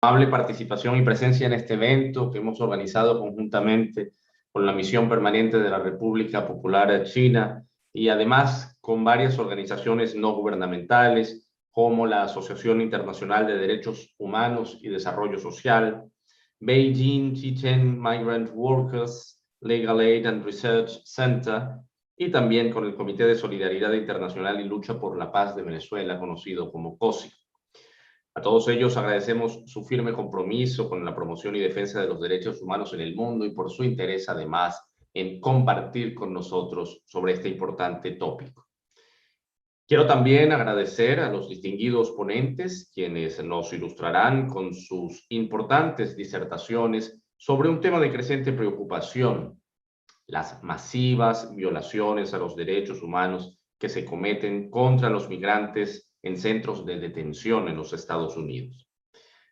amable participación y presencia en este evento que hemos organizado conjuntamente con la Misión Permanente de la República Popular China y además con varias organizaciones no gubernamentales como la Asociación Internacional de Derechos Humanos y Desarrollo Social, Beijing Chichen Migrant Workers Legal Aid and Research Center y también con el Comité de Solidaridad Internacional y Lucha por la Paz de Venezuela, conocido como COSI. A todos ellos agradecemos su firme compromiso con la promoción y defensa de los derechos humanos en el mundo y por su interés, además, en compartir con nosotros sobre este importante tópico. Quiero también agradecer a los distinguidos ponentes, quienes nos ilustrarán con sus importantes disertaciones sobre un tema de creciente preocupación: las masivas violaciones a los derechos humanos que se cometen contra los migrantes en centros de detención en los Estados Unidos.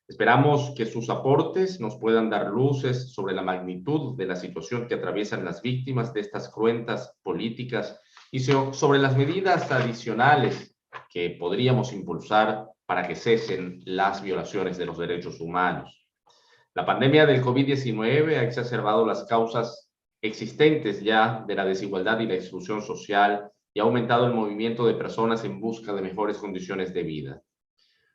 Esperamos que sus aportes nos puedan dar luces sobre la magnitud de la situación que atraviesan las víctimas de estas cruentas políticas y sobre las medidas adicionales que podríamos impulsar para que cesen las violaciones de los derechos humanos. La pandemia del COVID-19 ha exacerbado las causas existentes ya de la desigualdad y la exclusión social y ha aumentado el movimiento de personas en busca de mejores condiciones de vida.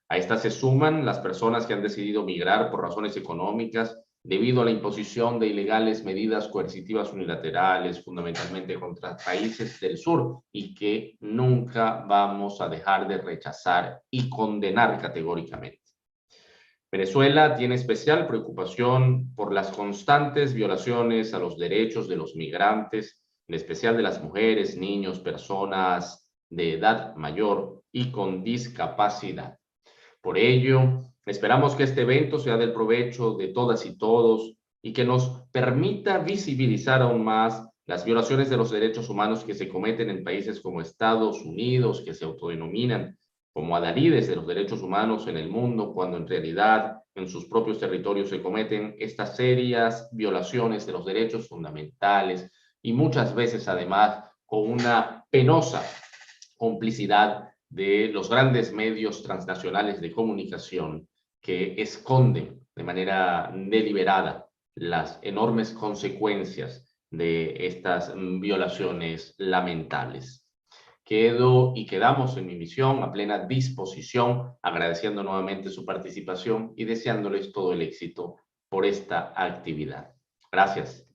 A estas se suman las personas que han decidido migrar por razones económicas debido a la imposición de ilegales medidas coercitivas unilaterales, fundamentalmente contra países del sur, y que nunca vamos a dejar de rechazar y condenar categóricamente. Venezuela tiene especial preocupación por las constantes violaciones a los derechos de los migrantes, en especial de las mujeres, niños, personas de edad mayor y con discapacidad. Por ello, esperamos que este evento sea del provecho de todas y todos y que nos permita visibilizar aún más las violaciones de los derechos humanos que se cometen en países como Estados Unidos, que se autodenominan como adalides de los derechos humanos en el mundo, cuando en realidad en sus propios territorios se cometen estas serias violaciones de los derechos fundamentales y muchas veces además con una penosa complicidad de los grandes medios transnacionales de comunicación que esconden de manera deliberada las enormes consecuencias de estas violaciones lamentables. Quedamos en mi misión a plena disposición, agradeciendo nuevamente su participación y deseándoles todo el éxito por esta actividad. Gracias.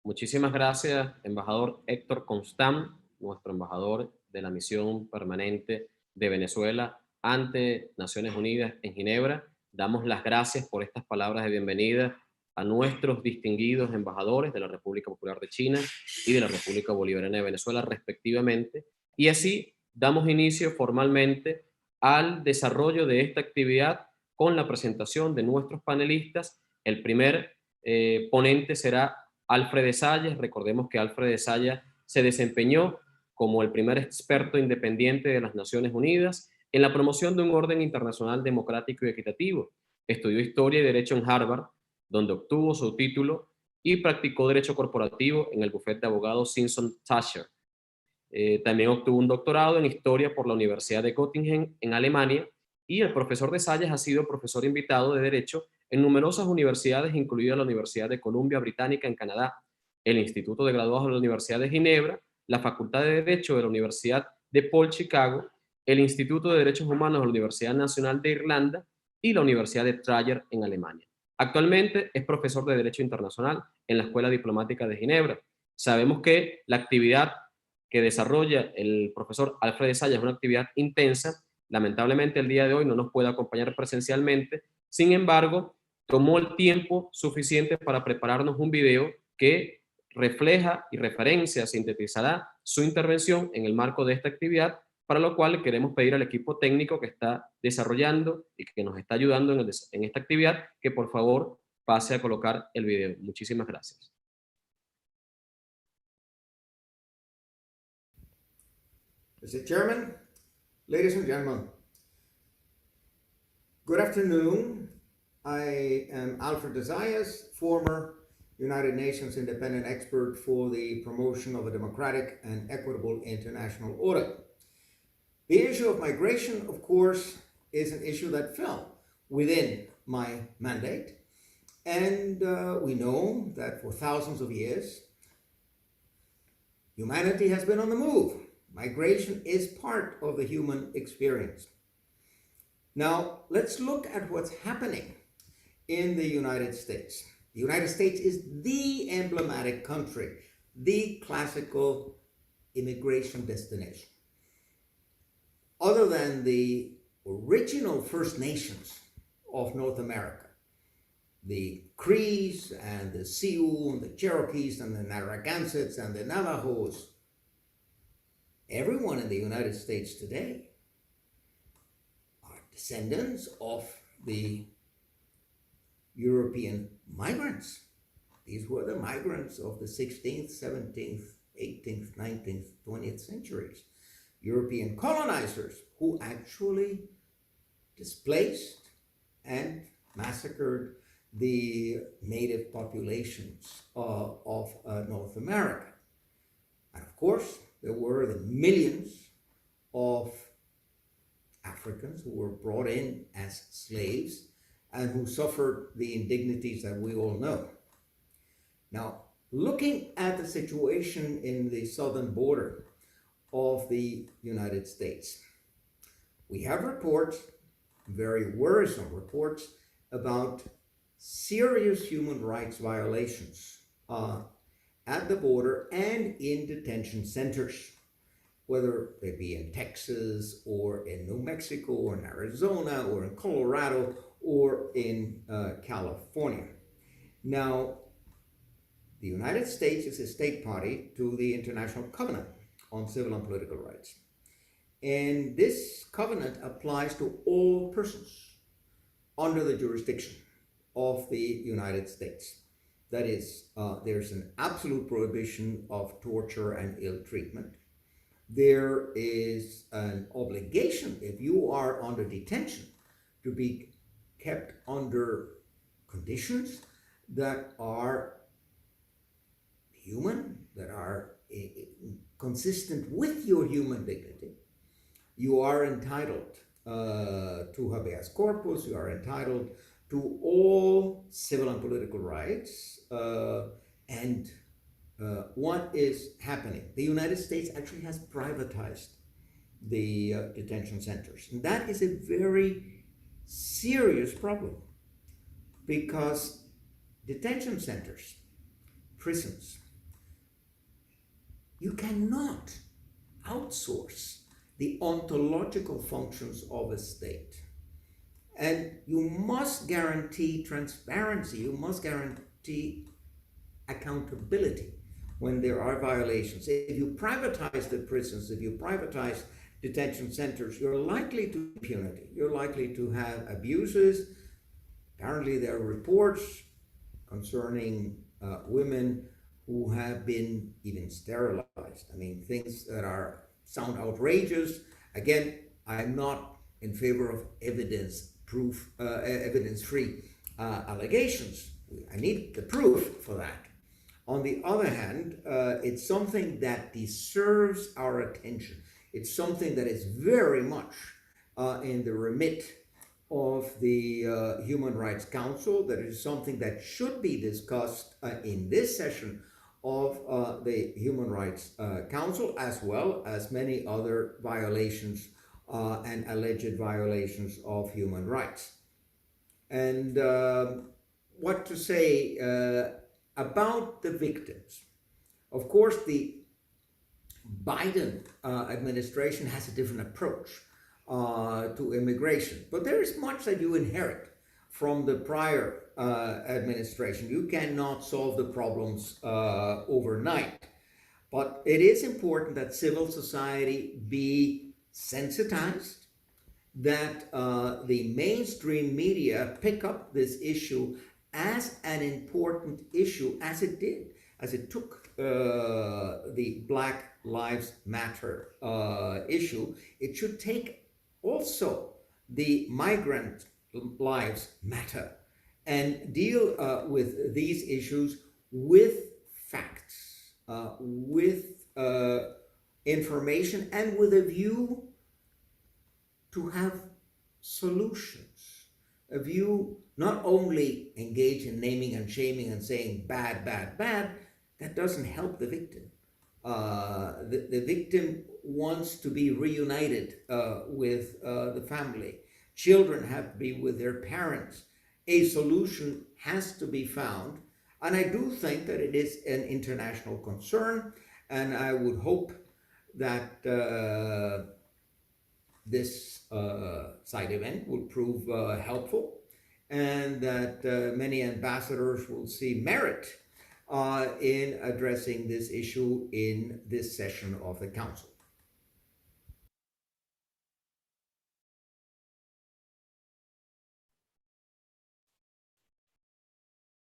Muchísimas gracias, embajador Héctor Constant, nuestro embajador de la Misión Permanente de Venezuela ante Naciones Unidas en Ginebra. Damos las gracias por estas palabras de bienvenida a nuestros distinguidos embajadores de la República Popular de China y de la República Bolivariana de Venezuela, respectivamente, y así damos inicio formalmente al desarrollo de esta actividad con la presentación de nuestros panelistas. El primer ponente será Alfred Sayas. Recordemos que Alfred Sayas se desempeñó como el primer experto independiente de las Naciones Unidas en la promoción de un orden internacional democrático y equitativo. Estudió Historia y Derecho en Harvard, donde obtuvo su título, y practicó Derecho Corporativo en el bufete de abogados Simpson Thacher. También obtuvo un doctorado en Historia por la Universidad de Göttingen en Alemania, y el profesor de Sayas ha sido profesor invitado de Derecho en numerosas universidades, incluida la Universidad de Columbia Británica en Canadá, el Instituto de Graduados de la Universidad de Ginebra, la Facultad de Derecho de la Universidad de Paul Chicago, el Instituto de Derechos Humanos de la Universidad Nacional de Irlanda y la Universidad de Trier en Alemania. Actualmente es profesor de Derecho Internacional en la Escuela Diplomática de Ginebra. Sabemos que la actividad que desarrolla el profesor Alfred Sayas es una actividad intensa. Lamentablemente el día de hoy no nos puede acompañar presencialmente. Sin embargo, tomó el tiempo suficiente para prepararnos un video que refleja y referencia, sintetizará su intervención en el marco de esta actividad, para lo cual queremos pedir al equipo técnico que está desarrollando y que nos está ayudando en esta actividad que por favor pase a colocar el video. Muchísimas gracias. Mr. Chairman, ladies and gentlemen, good afternoon. I am Alfred Zayas, former United Nations Independent Expert for the Promotion of a Democratic and Equitable International Order. The issue of migration, of course, is an issue that fell within my mandate. And we know that for thousands of years, humanity has been on the move. Migration is part of the human experience. Now, let's look at what's happening in the United States. The United States is the emblematic country, the classical immigration destination. Other than the original First Nations of North America, the Crees and the Sioux and the Cherokees and the Narragansetts and the Navajos, everyone in the United States today are descendants of the European migrants. These were the migrants of the 16th, 17th, 18th, 19th, 20th centuries. European colonizers who actually displaced and massacred the native populations of North America. And of course, there were the millions of Africans who were brought in as slaves and who suffered the indignities that we all know. Now, looking at the situation in the southern border of the United States, we have reports, very worrisome reports, about serious human rights violations at the border and in detention centers, whether they be in Texas or in New Mexico or in Arizona or in Colorado or in California. Now, the United States is a state party to the International Covenant on Civil and Political Rights. And this covenant applies to all persons under the jurisdiction of the United States. That is, there's an absolute prohibition of torture and ill treatment. There is an obligation, if you are under detention, to be kept under conditions that are human, that are consistent with your human dignity. You are entitled to habeas corpus, you are entitled to all civil and political rights. And what is happening? The United States actually has privatized the detention centers. And that is a very serious problem, because detention centers, prisons, you cannot outsource the ontological functions of a state. And you must guarantee transparency, you must guarantee accountability when there are violations. If you privatize the prisons, if you privatize detention centers, you're likely to impunity. You're likely to have abuses. Apparently there are reports concerning women who have been even sterilized. I mean, things that sound outrageous. Again, I'm not in favor of evidence-free allegations. I need the proof for that. On the other hand, it's something that deserves our attention. It's something that is very much in the remit of the Human Rights Council. That is something that should be discussed in this session of the Human Rights Council, as well as many other violations and alleged violations of human rights. And what to say about the victims? Of course, the Biden administration has a different approach to immigration, but there is much that you inherit from the prior administration. You cannot solve the problems overnight, but it is important that civil society be sensitized, that the mainstream media pick up this issue as an important issue, as it took the Black Lives Matter issue. It should take also the migrant lives matter and deal with these issues with facts, with information, and with a view to have solutions. If you not only engage in naming and shaming and saying bad, bad, bad, that doesn't help the victim. The victim wants to be reunited with the family. Children have to be with their parents. A solution has to be found. And I do think that it is an international concern. And I would hope that this side event will prove helpful, and that many ambassadors will see merit in addressing this issue in this session of the Council.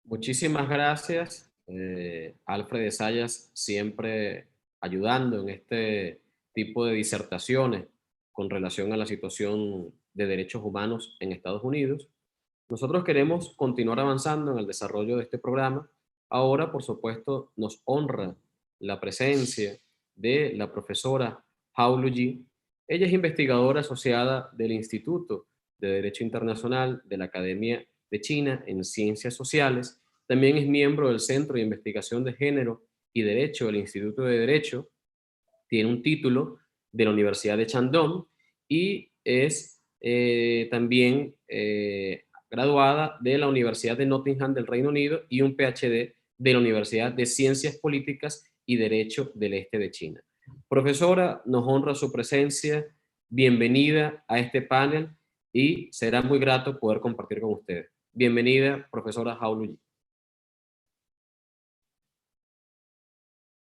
Muchísimas gracias, Alfred Sayas, siempre ayudando en este tipo de disertaciones con relación a la situación de derechos humanos en Estados Unidos. Nosotros queremos continuar avanzando en el desarrollo de este programa. Ahora, por supuesto, nos honra la presencia de la profesora Hao Luji. Ella es investigadora asociada del Instituto de Derecho Internacional de la Academia de China en Ciencias Sociales. También es miembro del Centro de Investigación de Género y Derecho del Instituto de Derecho. Tiene un título de la Universidad de Shandong y es también graduada de la Universidad de Nottingham del Reino Unido y un PhD de la Universidad de Ciencias Políticas y Derecho del Este de China. Profesora, nos honra su presencia. Bienvenida a este panel y será muy grato poder compartir con ustedes. Bienvenida, profesora Hao Luji.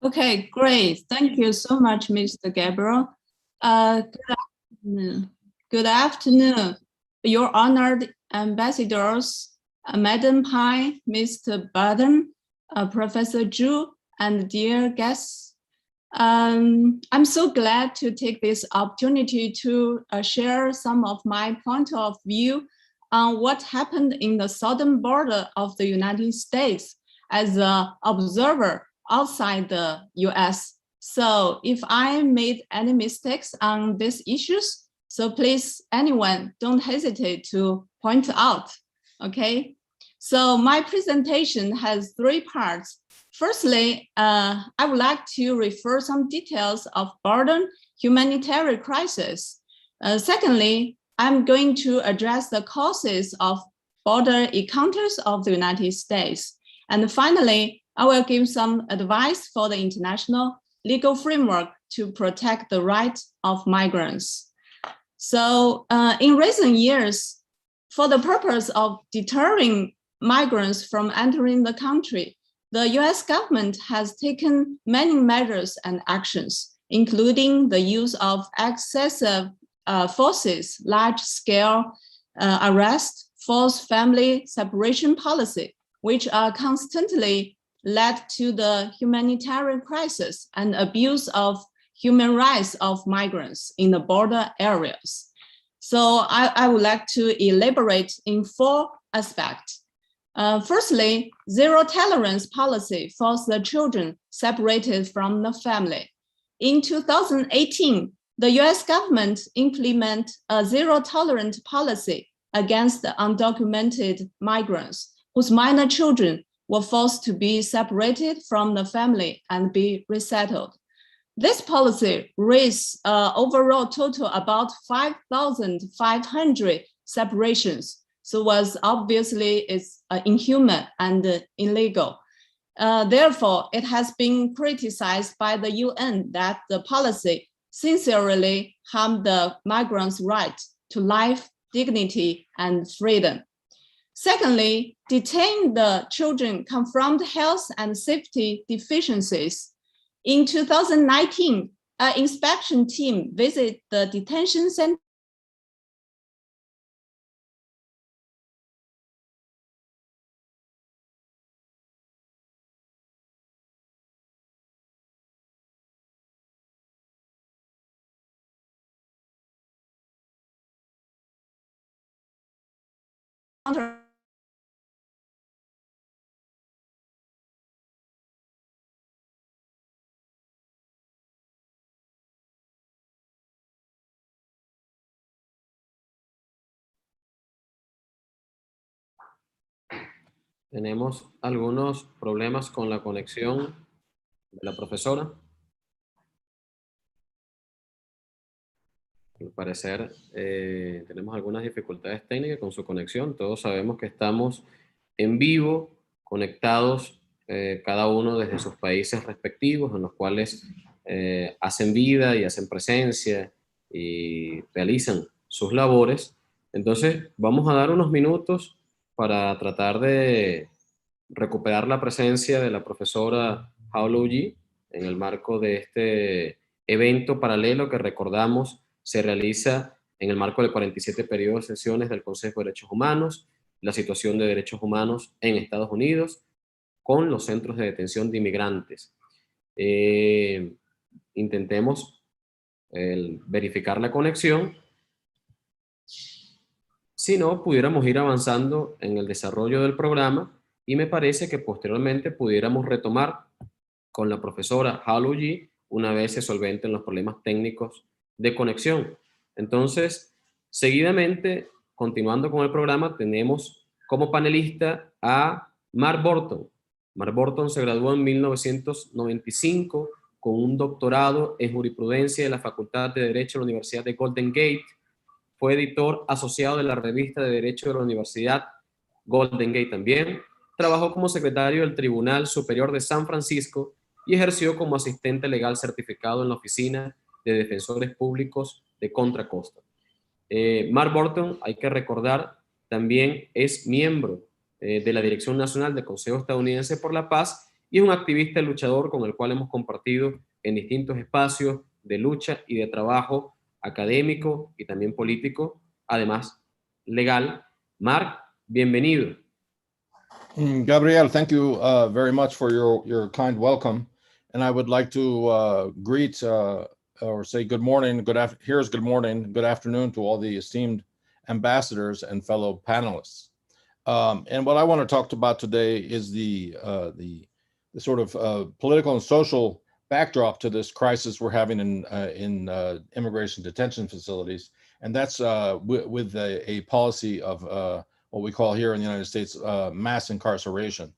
Okay, great. Thank you so much, Mr. Gabriel. Good afternoon. Good afternoon, your honored ambassadors, Madam Pai, Mr. Baden, Professor Zhu, and dear guests. I'm so glad to take this opportunity to share some of my point of view on what happened in the southern border of the United States as an observer outside the US. So if I made any mistakes on these issues, so please, anyone, don't hesitate to point out, okay? So my presentation has 3 parts. Firstly, I would like to refer some details of border humanitarian crisis. Secondly, I'm going to address the causes of border encounters of the United States. And finally, I will give some advice for the international legal framework to protect the rights of migrants. So in recent years, for the purpose of deterring migrants from entering the country, the US government has taken many measures and actions, including the use of excessive forces, large-scale arrest, forced family separation policy, which are constantly led to the humanitarian crisis and abuse of human rights of migrants in the border areas. So I would like to elaborate in 4 aspects. Firstly, zero tolerance policy for the children separated from the family. In 2018, the US government implemented a zero tolerance policy against the undocumented migrants whose minor children were forced to be separated from the family and be resettled. This policy raised overall total about 5,500 separations. So was obviously is inhuman and illegal. Therefore, it has been criticized by the UN that the policy sincerely harmed the migrants' right to life, dignity, and freedom. Secondly, detain the children confirmed health and safety deficiencies. In 2019, an inspection team visited the detention center Tenemos algunos problemas con la conexión de la profesora. Al parecer tenemos algunas dificultades técnicas con su conexión. Todos sabemos que estamos en vivo, conectados cada uno desde sus países respectivos, en los cuales hacen vida y hacen presencia y realizan sus labores. Entonces, vamos a dar unos minutos para tratar de recuperar la presencia de la profesora Hao Ji en el marco de este evento paralelo que recordamos se realiza en el marco del 47 periodo de sesiones del Consejo de Derechos Humanos, la situación de derechos humanos en Estados Unidos con los centros de detención de inmigrantes. Intentemos verificar la conexión. Si no, pudiéramos ir avanzando en el desarrollo del programa y me parece que posteriormente pudiéramos retomar con la profesora Hao Ji una vez se solventen los problemas técnicos de conexión. Entonces, seguidamente, continuando con el programa, tenemos como panelista a Mark Burton. Mark Burton se graduó en 1995 con un doctorado en jurisprudencia de la Facultad de Derecho de la Universidad de Golden Gate. Fue editor asociado de la revista de Derecho de la Universidad Golden Gate también. Trabajó como secretario del Tribunal Superior de San Francisco y ejerció como asistente legal certificado en la Oficina de Defensores Públicos de Contra Costa. Mark Burton, hay que recordar, también es miembro de la Dirección Nacional del Consejo Estadounidense por la Paz y es un activista y luchador con el cual hemos compartido en distintos espacios de lucha y de trabajo académico y también político, además legal. Mark, bienvenido. Gabriel, thank you very much for your kind welcome. And I would like to greet or say good morning, here's good morning, good afternoon to all the esteemed ambassadors and fellow panelists. And what I want to talk about today is the sort of political and social backdrop to this crisis we're having in immigration detention facilities. And that's with a policy of what we call here in the United States, mass incarceration.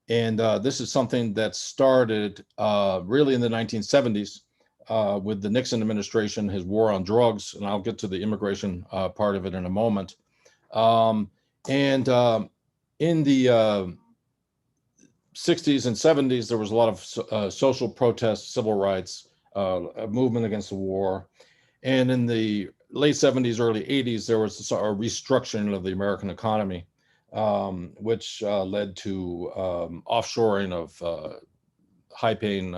And this is something that started really in the 1970s with the Nixon administration, his war on drugs, and I'll get to the immigration part of it in a moment. In the 60s and 70s, there was a lot of social protests, civil rights, a movement against the war. And in the late 70s, early 80s, there was a restructuring of the American economy, which led to offshoring of high-paying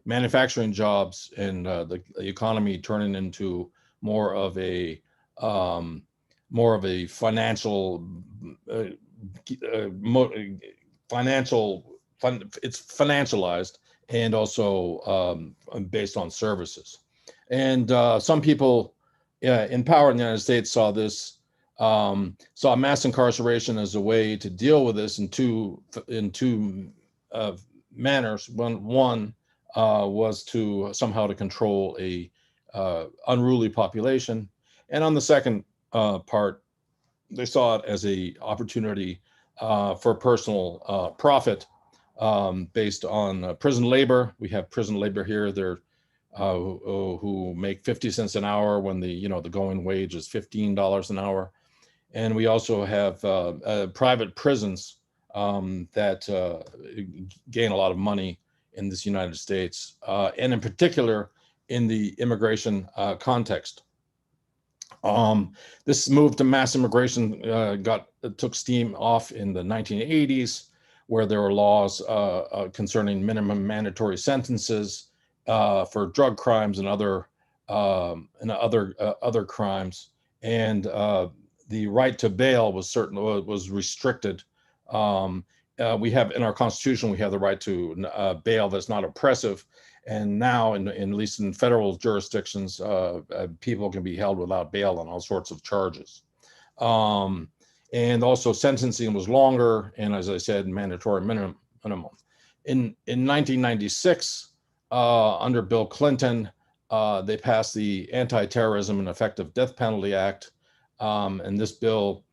manufacturing jobs and the economy turning into more of a financial it's financialized and also based on services. And some people in power in the United States saw mass incarceration as a way to deal with this in two manners. One was to somehow to control a unruly population, and on the second part, they saw it as a opportunity for personal profit based on prison labor. We have prison labor here. They're who make 50 cents an hour when the going wage is $15 an hour. And we also have private prisons that gain a lot of money in this United States, and in particular in the immigration context. This move to mass immigration took steam off in the 1980s, where there were laws concerning minimum mandatory sentences for drug crimes and other crimes, and the right to bail was restricted. We have in our Constitution, we have the right to bail that's not oppressive, and now at least in federal jurisdictions, people can be held without bail on all sorts of charges. And also sentencing was longer, and as I said, mandatory minimum. In 1996. Under Bill Clinton, they passed the Anti-Terrorism and Effective Death Penalty Act. And this bill,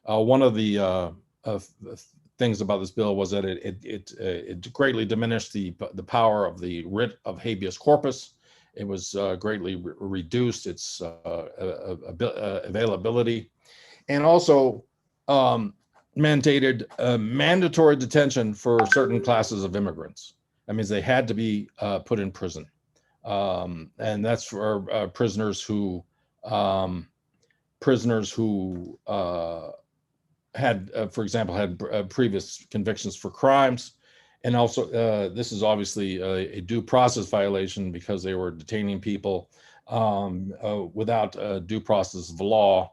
one of the things about this bill was that it greatly diminished the power of the writ of habeas corpus. It was greatly reduced its availability, and also mandated mandatory detention for certain classes of immigrants. That means they had to be put in prison, and that's for prisoners who had, for example, had previous convictions for crimes. And also, this is obviously a due process violation because they were detaining people without due process of law.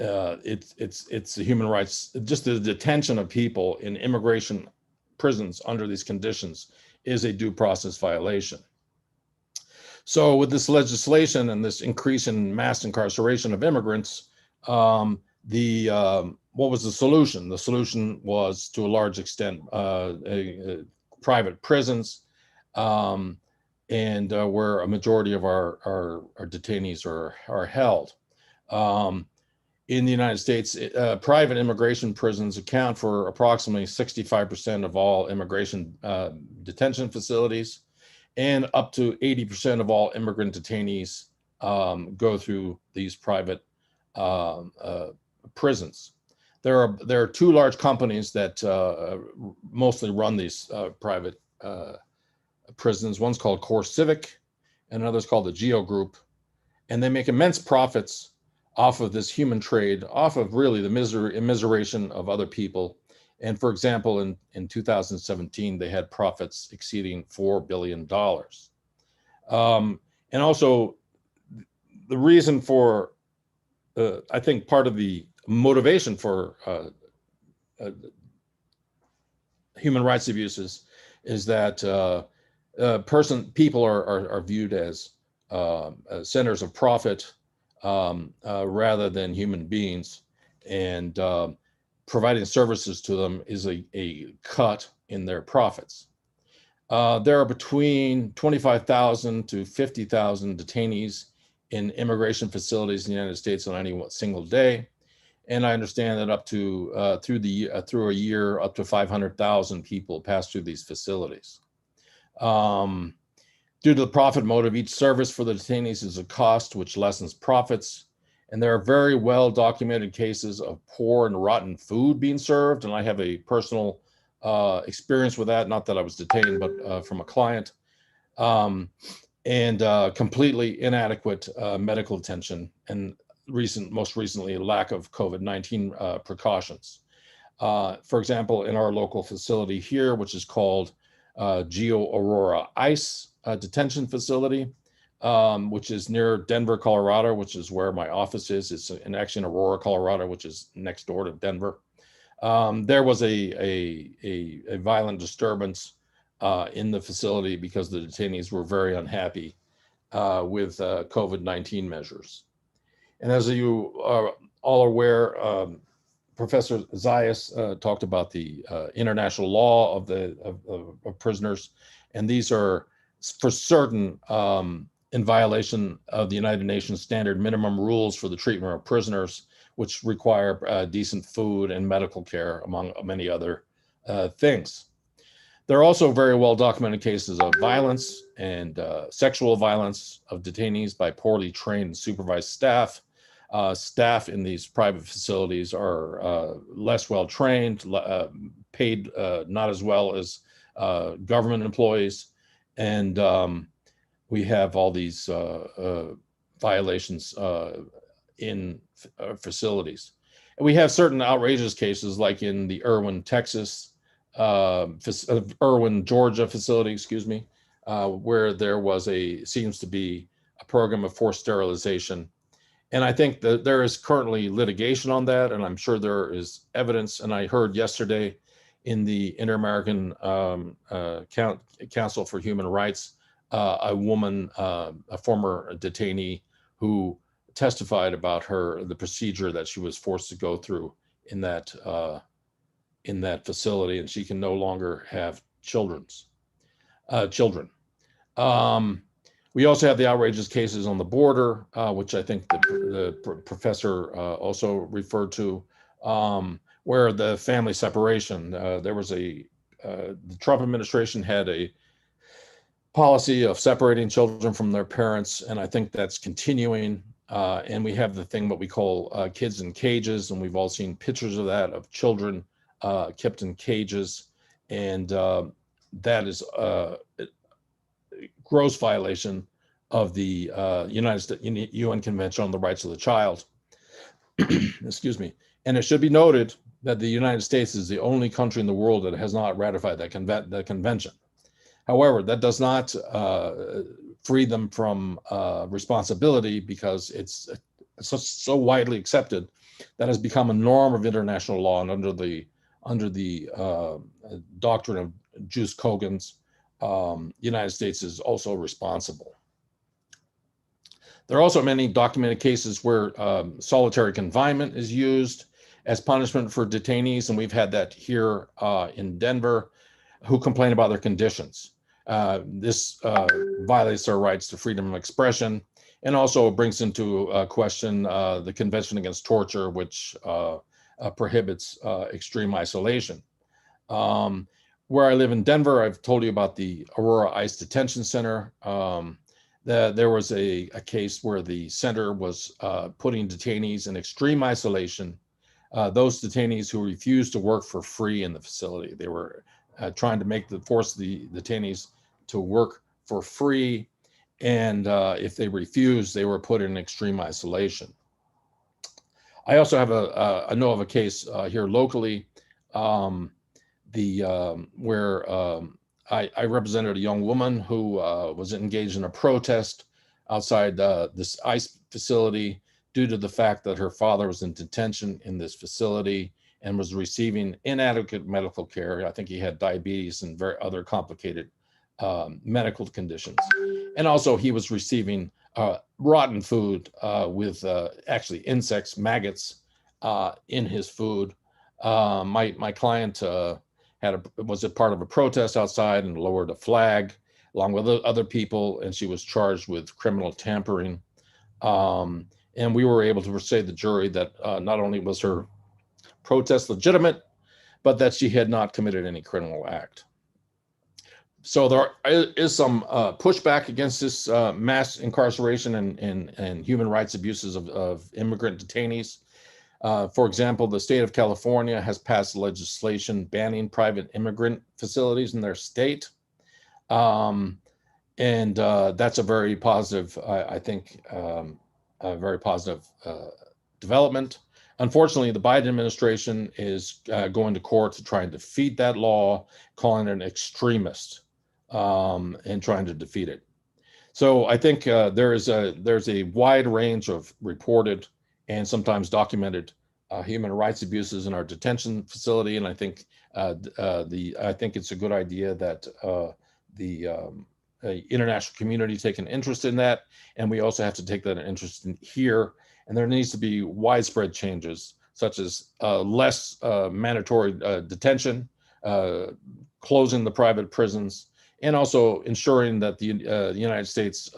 It's a human rights, just the detention of people in immigration prisons under these conditions is a due process violation. So with this legislation and this increase in mass incarceration of immigrants, what was the solution? The solution was, to a large extent, private prisons, and where a majority of our detainees are held. In the United States, private immigration prisons account for approximately 65% of all immigration detention facilities, and up to 80% of all immigrant detainees go through these private prisons. There are two large companies that mostly run these private prisons. One's called Core Civic, and another's called the Geo Group, and they make immense profits off of this human trade, off of really the immiseration of other people. And for example, in 2017, they had profits exceeding $4 billion. And also, the reason for, I think part of the motivation for human rights abuses is that people are viewed as centers of profit rather than human beings, and providing services to them is a cut in their profits. There are between 25,000 to 50,000 detainees in immigration facilities in the United States on any single day, and I understand that up to through a year, up to 500,000 people pass through these facilities. Due to the profit motive, each service for the detainees is a cost, which lessens profits. And there are very well documented cases of poor and rotten food being served. And I have a personal experience with that, not that I was detained, but from a client, and completely inadequate medical attention, and most recently, lack of COVID-19 precautions. For example, in our local facility here, which is called Geo Aurora ICE detention facility, which is near Denver, Colorado, which is where my office is. It's actually in Aurora, Colorado, which is next door to Denver. There was a violent disturbance in the facility because the detainees were very unhappy with COVID-19 measures. And as you are all aware, Professor Zayas talked about the international law of prisoners, and these are for certain in violation of the United Nations standard minimum rules for the treatment of prisoners, which require decent food and medical care, among many other things. There are also very well documented cases of violence and sexual violence of detainees by poorly trained and supervised staff. Staff in these private facilities are less well trained, paid not as well as government employees, and we have all these violations in facilities. And we have certain outrageous cases, like in the Irwin, Georgia facility, where there seems to be a program of forced sterilization. And I think that there is currently litigation on that, and I'm sure there is evidence. And I heard yesterday in the Inter-American Council for Human Rights, a woman, a former detainee, who testified about the procedure that she was forced to go through in that facility, and she can no longer have children. We also have the outrageous cases on the border, which I think the professor also referred to, where the family separation, there was the Trump administration had a policy of separating children from their parents, and I think that's continuing. And we have the thing what we call kids in cages, and we've all seen pictures of that, of children kept in cages, and that is a gross violation of the United States UN Convention on the Rights of the Child. Excuse me. And it should be noted that the United States is the only country in the world that has not ratified that convention. However, that does not free them from responsibility, because it's so widely accepted that has become a norm of international law, and under the doctrine of Jus Cogens, United States is also responsible. There are also many documented cases where solitary confinement is used as punishment for detainees, and we've had that here in Denver, who complain about their conditions. This violates their rights to freedom of expression, and also brings into question the Convention Against Torture, which prohibits extreme isolation. Where I live in Denver, I've told you about the Aurora ICE Detention Center. There was a case where the center was putting detainees in extreme isolation. Those detainees who refused to work for free in the facility. They were trying to force the detainees to work for free, and if they refused, they were put in extreme isolation. I also have I know of a case here locally where I represented a young woman who was engaged in a protest outside this ICE facility due to the fact that her father was in detention in this facility and was receiving inadequate medical care. I think he had diabetes and other complicated medical conditions. And also he was receiving rotten food with actually insects, maggots in his food. My client was a part of a protest outside and lowered a flag along with other people, and she was charged with criminal tampering. And we were able to persuade the jury that not only was her protest legitimate, but that she had not committed any criminal act. So there is some pushback against this mass incarceration and human rights abuses of immigrant detainees. For example, the state of California has passed legislation banning private immigrant facilities in their state. And that's a very positive, I think, a very positive development. Unfortunately, the Biden administration is going to court to try and defeat that law, calling it an extremist, and trying to defeat it. So I think there's a wide range of reported and sometimes documented human rights abuses in our detention facility, and I think it's a good idea that the international community take an interest in that, and we also have to take that interest in here. And there needs to be widespread changes, such as less mandatory detention, closing the private prisons, and also ensuring that the United States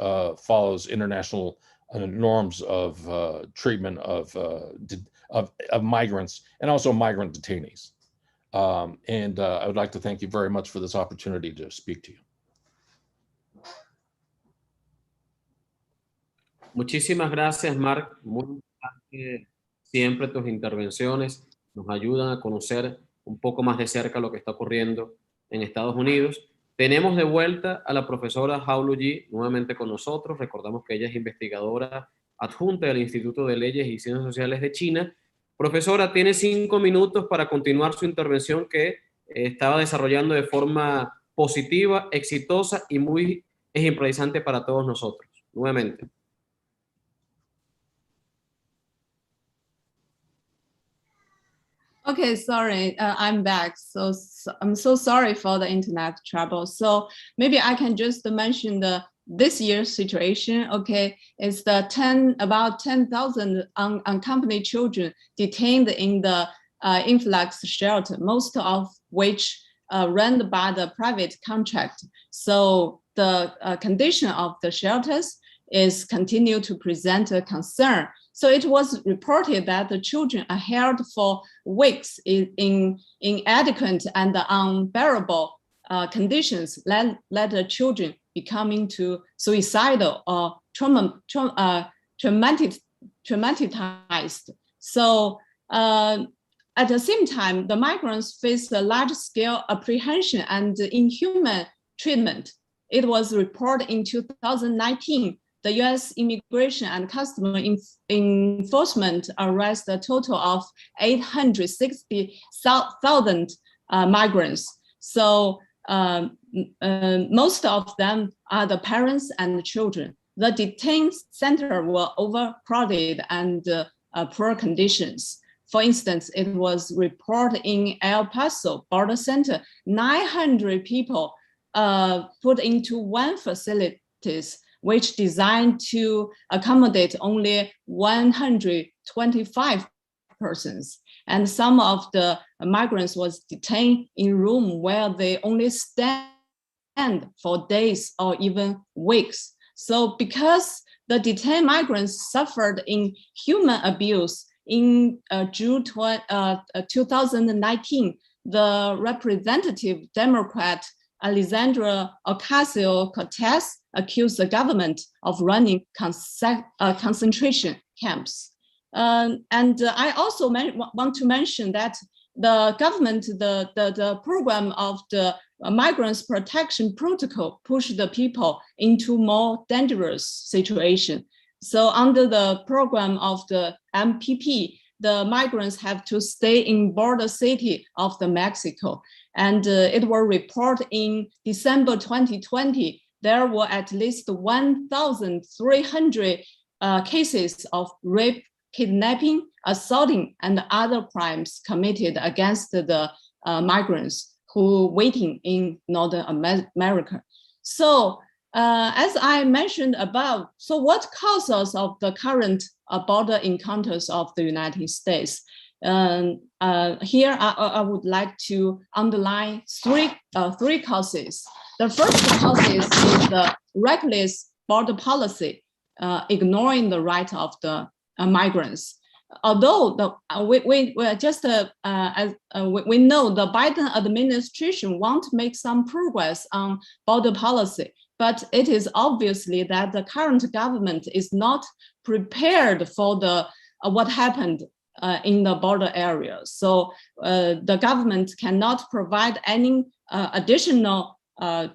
follows international norms of treatment of migrants and also migrant detainees. And I would like to thank you very much for this opportunity to speak to you. Muchísimas gracias, Mark. Muy importante siempre tus intervenciones. Nos ayudan a conocer un poco más de cerca lo que está ocurriendo en Estados Unidos. Tenemos de vuelta a la profesora Haolu Yi nuevamente con nosotros. Recordamos que ella es investigadora adjunta del Instituto de Leyes y Ciencias Sociales de China. Profesora, tiene 5 minutos para continuar su intervención que estaba desarrollando de forma positiva, exitosa y muy ejemplarizante para todos nosotros. Nuevamente. Okay, sorry, I'm back. So I'm so sorry for the internet trouble. So maybe I can just mention this year's situation. Okay, it's about 10,000 unaccompanied children detained in the influx shelter, most of which run by the private contract. So the condition of the shelters is continue to present a concern. So it was reported that the children are held for weeks in inadequate and unbearable conditions, led the children becoming to suicidal or traumatized. So at the same time, the migrants faced a large-scale apprehension and inhuman treatment. It was reported in 2019, the U.S. Immigration and Customs Enforcement arrested a total of 860,000 migrants. So most of them are the parents and the children. The detention center were overcrowded and poor conditions. For instance, it was reported in El Paso border center, 900 people put into one facilities, which designed to accommodate only 125 persons. And some of the migrants was detained in room where they only stand for days or even weeks. So because the detained migrants suffered inhuman abuse, in June 2019, the representative Democrat Alexandra Ocasio-Cortez accused the government of running concentration camps. And I also want to mention that the government, the program of the Migrants Protection Protocol pushed the people into more dangerous situation. So under the program of the MPP, the migrants have to stay in border city of the Mexico. And it was reported in December 2020, there were at least 1,300 cases of rape, kidnapping, assaulting, and other crimes committed against the migrants who waiting in Northern America. So as I mentioned above, so what causes of the current border encounters of the United States? Here I would like to underline three causes. The first cause is the reckless border policy, ignoring the right of the migrants. Although we know the Biden administration want to make some progress on border policy, but it is obviously that the current government is not prepared for the what happened in the border area. So the government cannot provide any additional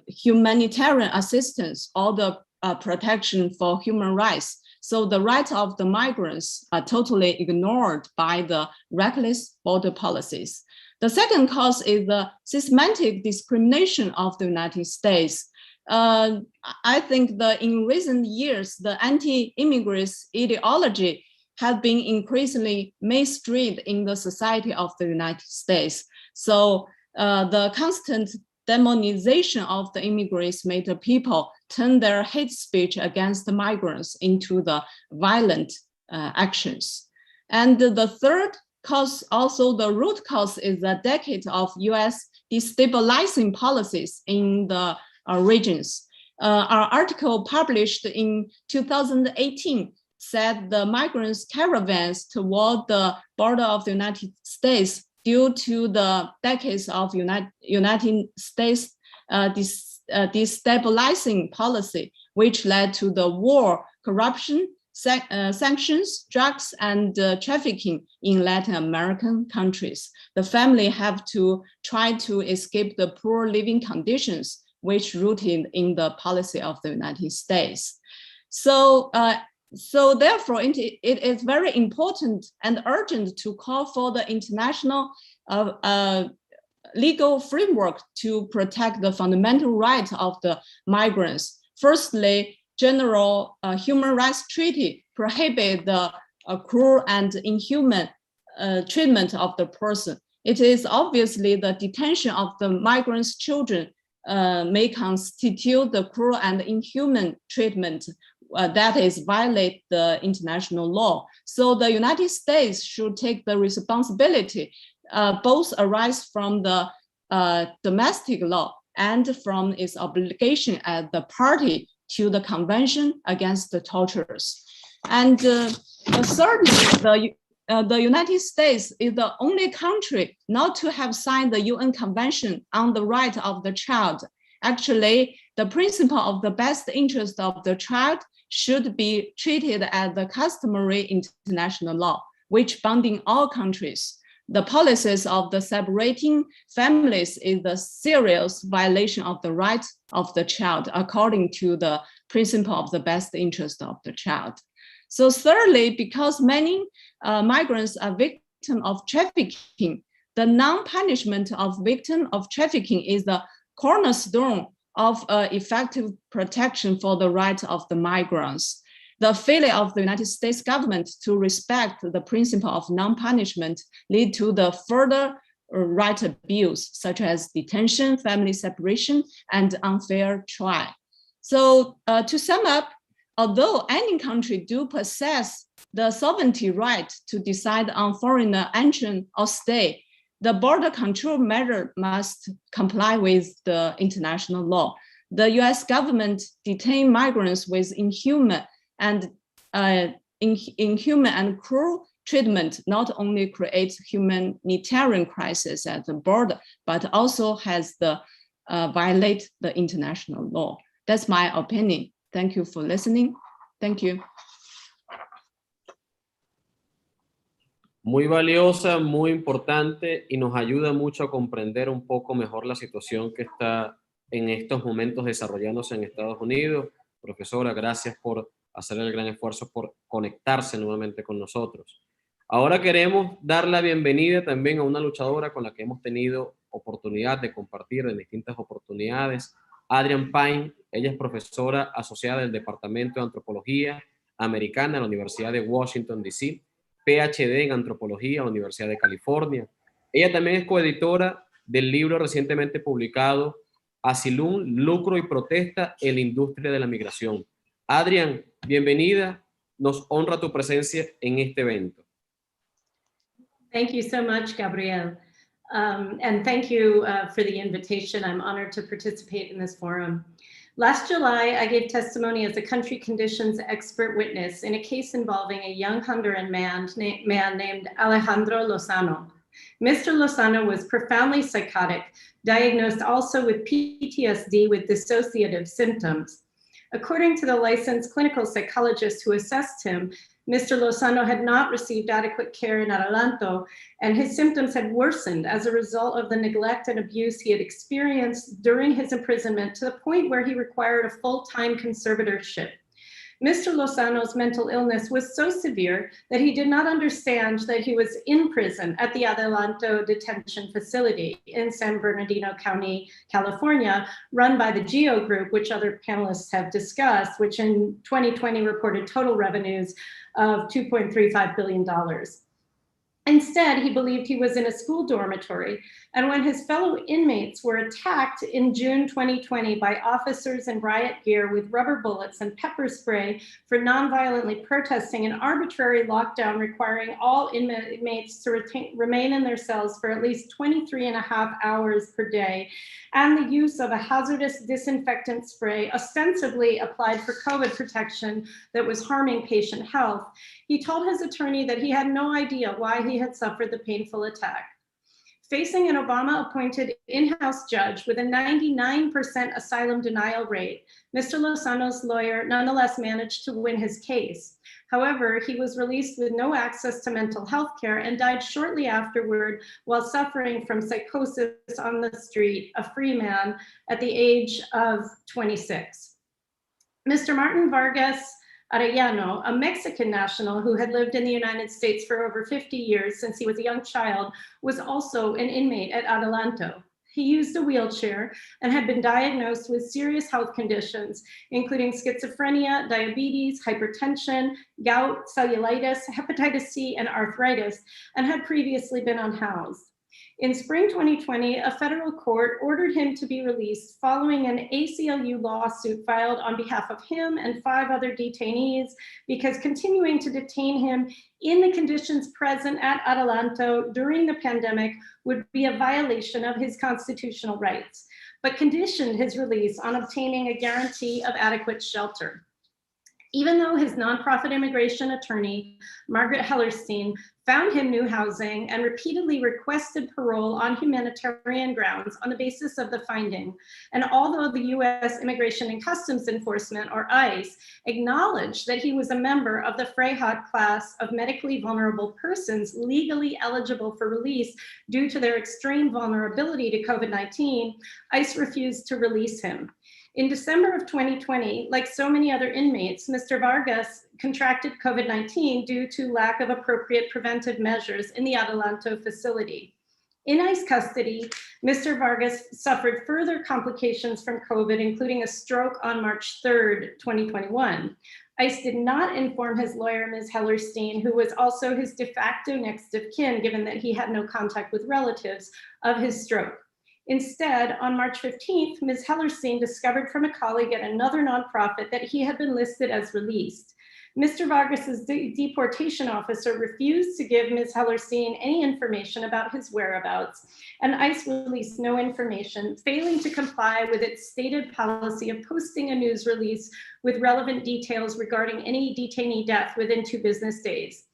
humanitarian assistance or the protection for human rights. So the rights of the migrants are totally ignored by the reckless border policies. The second cause is the systematic discrimination of the United States. I think in recent years, the anti-immigrant ideology has been increasingly mainstreamed in the society of the United States. So the constant demonization of the immigrants made the people turn their hate speech against the migrants into the violent actions. And the third cause, also the root cause, is a decade of US destabilizing policies in the regions. Our article published in 2018 said the migrants' caravans toward the border of the United States due to the decades of United States destabilizing policy, which led to the war, corruption, sanctions, drugs, and trafficking in Latin American countries. The family have to try to escape the poor living conditions, which rooted in the policy of the United States. So therefore, it is very important and urgent to call for the international legal framework to protect the fundamental rights of the migrants. Firstly, General Human Rights Treaty prohibits the cruel and inhuman treatment of the person. It is obviously the detention of the migrants' children may constitute the cruel and inhuman treatment that is violate the international law. So the United States should take the responsibility, both arise from the domestic law and from its obligation as the party to the Convention Against the Tortures. And thirdly, the United States is the only country not to have signed the UN Convention on the Right of the Child. Actually, the principle of the best interest of the child should be treated as the customary international law, which binding all countries. The policies of the separating families is the serious violation of the right of the child, according to the principle of the best interest of the child. So thirdly, because many migrants are victims of trafficking, the non-punishment of victims of trafficking is the cornerstone of effective protection for the rights of the migrants. The failure of the United States government to respect the principle of non-punishment lead to the further right abuse, such as detention, family separation, and unfair trial. So to sum up, although any country do possess the sovereignty right to decide on foreigner entry or stay, the border control measure must comply with the international law. The US government detain migrants with inhuman and cruel treatment not only creates humanitarian crisis at the border, but also has the violate the international law. That's my opinion. Thank you for listening. Thank you. Muy valiosa, muy importante y nos ayuda mucho a comprender un poco mejor la situación que está en estos momentos desarrollándose en Estados Unidos. Profesora, gracias por hacer el gran esfuerzo por conectarse nuevamente con nosotros. Ahora queremos dar la bienvenida también a una luchadora con la que hemos tenido oportunidad de compartir en distintas oportunidades, Adrienne Pine. Ella es profesora asociada del Departamento de Antropología Americana de la Universidad de Washington, D.C., PhD en Antropología en la Universidad de California. Ella también es coeditora del libro recientemente publicado Asylum, Lucro y Protesta en la Industria de la Migración. Adrienne, bienvenida. Nos honra tu presencia en este evento. Thank you so much, Gabriel. And thank you for the invitation. I'm honored to participate in this forum. Last July, I gave testimony as a country conditions expert witness in a case involving a young Honduran man named Alejandro Lozano. Mr. Lozano was profoundly psychotic, diagnosed also with PTSD with dissociative symptoms. According to the licensed clinical psychologist who assessed him, Mr. Lozano had not received adequate care in Adelanto, and his symptoms had worsened as a result of the neglect and abuse he had experienced during his imprisonment to the point where he required a full-time conservatorship. Mr. Lozano's mental illness was so severe that he did not understand that he was in prison at the Adelanto detention facility in San Bernardino County, California, run by the GEO Group, which other panelists have discussed, which in 2020 reported total revenues of $2.35 billion. Instead, he believed he was in a school dormitory, and when his fellow inmates were attacked in June 2020 by officers in riot gear with rubber bullets and pepper spray for nonviolently protesting an arbitrary lockdown requiring all inmates to remain in their cells for at least 23.5 hours per day, and the use of a hazardous disinfectant spray ostensibly applied for COVID protection that was harming patient health, he told his attorney that he had no idea why he had suffered the painful attack. Facing an Obama-appointed in-house judge with a 99% asylum denial rate, Mr. Lozano's lawyer nonetheless managed to win his case. However, he was released with no access to mental health care and died shortly afterward while suffering from psychosis on the street, a free man, at the age of 26. Mr. Martin Vargas Arellano, a Mexican national who had lived in the United States for over 50 years since he was a young child, was also an inmate at Adelanto. He used a wheelchair and had been diagnosed with serious health conditions, including schizophrenia, diabetes, hypertension, gout, cellulitis, hepatitis C, and arthritis, and had previously been unhoused. In spring 2020, a federal court ordered him to be released following an ACLU lawsuit filed on behalf of him and 5 other detainees because continuing to detain him in the conditions present at Adelanto during the pandemic would be a violation of his constitutional rights. but conditioned his release on obtaining a guarantee of adequate shelter. Even though his nonprofit immigration attorney, Margaret Hellerstein, found him new housing and repeatedly requested parole on humanitarian grounds on the basis of the finding, and although the US Immigration and Customs Enforcement, or ICE, acknowledged that he was a member of the Freyhut class of medically vulnerable persons legally eligible for release due to their extreme vulnerability to COVID-19, ICE refused to release him. In December of 2020, like so many other inmates, Mr. Vargas contracted COVID-19 due to lack of appropriate preventive measures in the Adelanto facility. In ICE custody, Mr. Vargas suffered further complications from COVID, including a stroke on March 3rd, 2021. ICE did not inform his lawyer, Ms. Hellerstein, who was also his de facto next of kin, given that he had no contact with relatives, of his stroke. Instead, on March 15th, Ms. Hellerstein discovered from a colleague at another nonprofit that he had been listed as released. Mr. Vargas's deportation officer refused to give Ms. Hellerstein any information about his whereabouts, and ICE released no information, failing to comply with its stated policy of posting a news release with relevant details regarding any detainee death within 2 business days.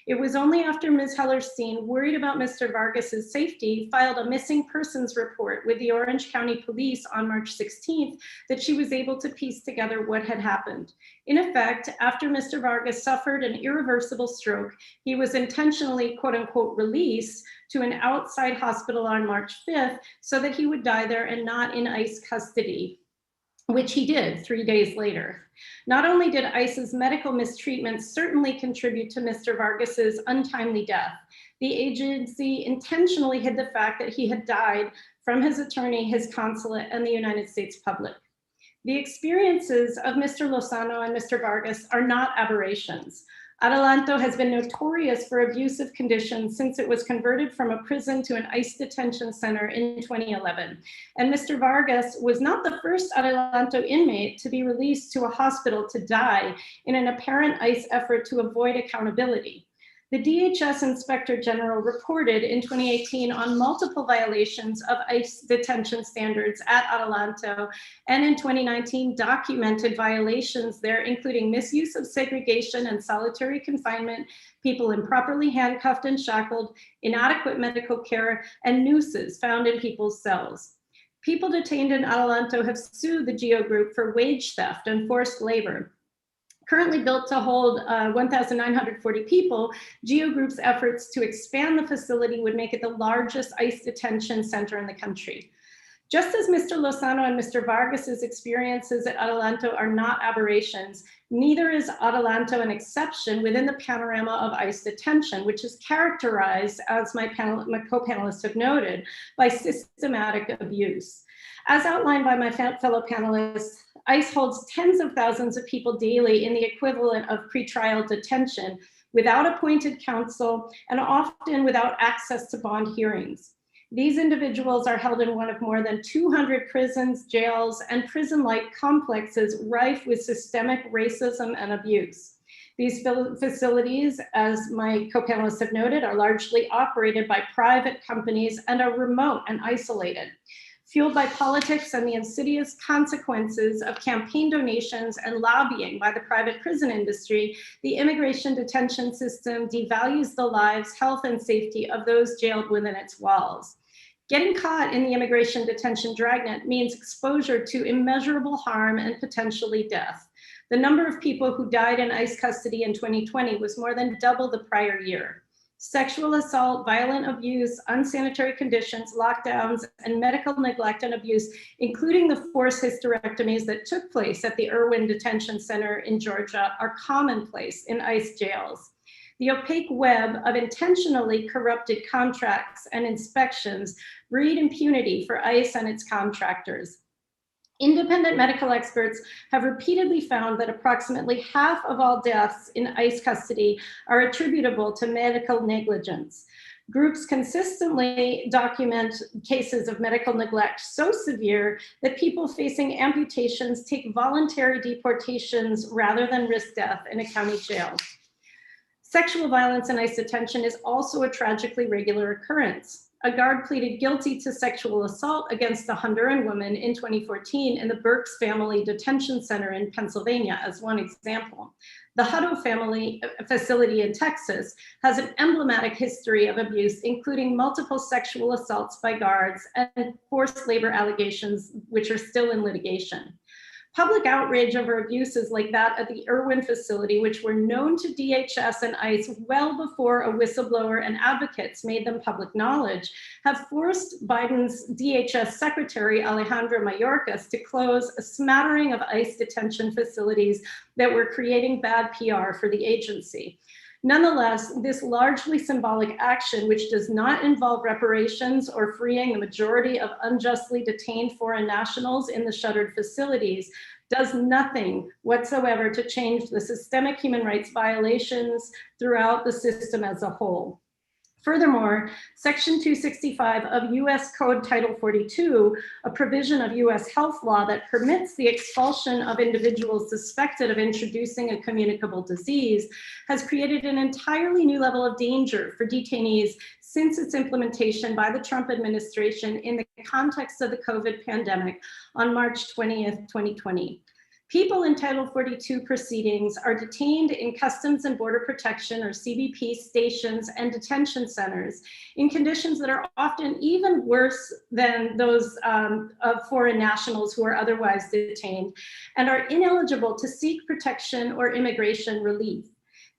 It was only after Ms. Hellerstein, worried about Mr. Vargas's safety, filed a missing persons report with the Orange County Police on March 16th that she was able to piece together what had happened. In effect, after Mr. Vargas suffered an irreversible stroke, he was intentionally, quote unquote, released to an outside hospital on March 5th so that he would die there and not in ICE custody, which he did 3 days later. Not only did ICE's medical mistreatment certainly contribute to Mr. Vargas's untimely death, the agency intentionally hid the fact that he had died from his attorney, his consulate, and the United States public. The experiences of Mr. Lozano and Mr. Vargas are not aberrations. Adelanto has been notorious for abusive conditions since it was converted from a prison to an ICE detention center in 2011. And Mr. Vargas was not the first Adelanto inmate to be released to a hospital to die in an apparent ICE effort to avoid accountability. The DHS Inspector General reported in 2018 on multiple violations of ICE detention standards at Adelanto, and in 2019 documented violations there, including misuse of segregation and solitary confinement, people improperly handcuffed and shackled, inadequate medical care, and nooses found in people's cells. People detained in Adelanto have sued the GEO Group for wage theft and forced labor. Currently built to hold 1,940 people, GEO Group's efforts to expand the facility would make it the largest ICE detention center in the country. Just as Mr. Lozano and Mr. Vargas's experiences at Adelanto are not aberrations, neither is Adelanto an exception within the panorama of ICE detention, which is characterized, as my co-panelists have noted, by systematic abuse. As outlined by my fellow panelists, ICE holds tens of thousands of people daily in the equivalent of pretrial detention without appointed counsel and often without access to bond hearings. These individuals are held in one of more than 200 prisons, jails, and prison-like complexes rife with systemic racism and abuse. These facilities, as my co-panelists have noted, are largely operated by private companies and are remote and isolated. Fueled by politics and the insidious consequences of campaign donations and lobbying by the private prison industry, the immigration detention system devalues the lives, health, and safety of those jailed within its walls. Getting caught in the immigration detention dragnet means exposure to immeasurable harm and potentially death. The number of people who died in ICE custody in 2020 was more than double the prior year. Sexual assault, violent abuse, unsanitary conditions, lockdowns, and medical neglect and abuse, including the forced hysterectomies that took place at the Irwin Detention Center in Georgia, are commonplace in ICE jails. The opaque web of intentionally corrupted contracts and inspections breed impunity for ICE and its contractors. Independent medical experts have repeatedly found that approximately half of all deaths in ICE custody are attributable to medical negligence. Groups consistently document cases of medical neglect so severe that people facing amputations take voluntary deportations rather than risk death in a county jail. Sexual violence in ICE detention is also a tragically regular occurrence. A guard pleaded guilty to sexual assault against a Honduran woman in 2014 in the Burks Family Detention Center in Pennsylvania, as one example. The Hutto family facility in Texas has an emblematic history of abuse, including multiple sexual assaults by guards and forced labor allegations, which are still in litigation. Public outrage over abuses like that at the Irwin facility, which were known to DHS and ICE well before a whistleblower and advocates made them public knowledge, have forced Biden's DHS Secretary Alejandro Mayorkas to close a smattering of ICE detention facilities that were creating bad PR for the agency. Nonetheless, this largely symbolic action, which does not involve reparations or freeing the majority of unjustly detained foreign nationals in the shuttered facilities, does nothing whatsoever to change the systemic human rights violations throughout the system as a whole. Furthermore, Section 265 of U.S. Code Title 42, a provision of U.S. health law that permits the expulsion of individuals suspected of introducing a communicable disease, has created an entirely new level of danger for detainees since its implementation by the Trump administration in the context of the COVID pandemic on March 20th, 2020. People in Title 42 proceedings are detained in Customs and Border Protection, or CBP, stations and detention centers in conditions that are often even worse than those of foreign nationals who are otherwise detained, and are ineligible to seek protection or immigration relief.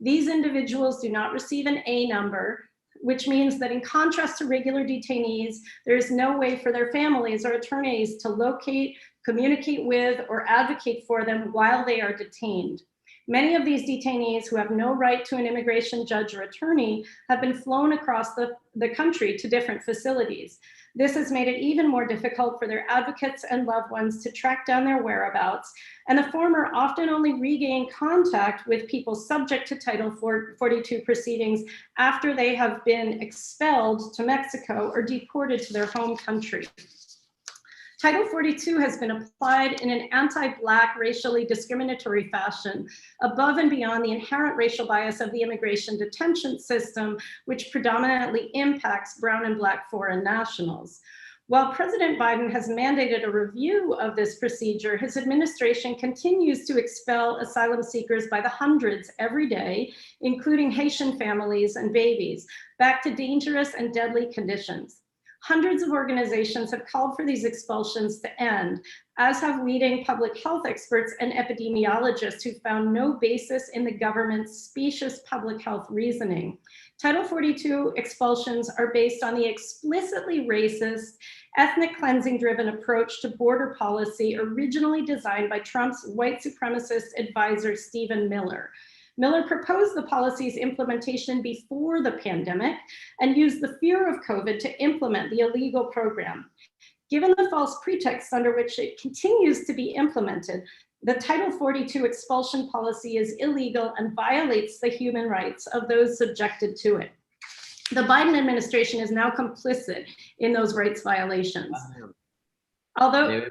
These individuals do not receive an A number, which means that in contrast to regular detainees, there is no way for their families or attorneys to locate, communicate with, or advocate for them while they are detained. Many of these detainees who have no right to an immigration judge or attorney have been flown across the country to different facilities. This has made it even more difficult for their advocates and loved ones to track down their whereabouts, and the former often only regain contact with people subject to Title 42 proceedings after they have been expelled to Mexico or deported to their home country. Title 42 has been applied in an anti-Black, racially discriminatory fashion, above and beyond the inherent racial bias of the immigration detention system, which predominantly impacts Brown and Black foreign nationals. While President Biden has mandated a review of this procedure, his administration continues to expel asylum seekers by the hundreds every day, including Haitian families and babies, back to dangerous and deadly conditions. Hundreds of organizations have called for these expulsions to end, as have leading public health experts and epidemiologists who found no basis in the government's specious public health reasoning. Title 42 expulsions are based on the explicitly racist, ethnic cleansing-driven approach to border policy originally designed by Trump's white supremacist advisor, Stephen Miller. Miller proposed the policy's implementation before the pandemic and used the fear of COVID to implement the illegal program. Given the false pretext under which it continues to be implemented, the Title 42 expulsion policy is illegal and violates the human rights of those subjected to it. The Biden administration is now complicit in those rights violations. Although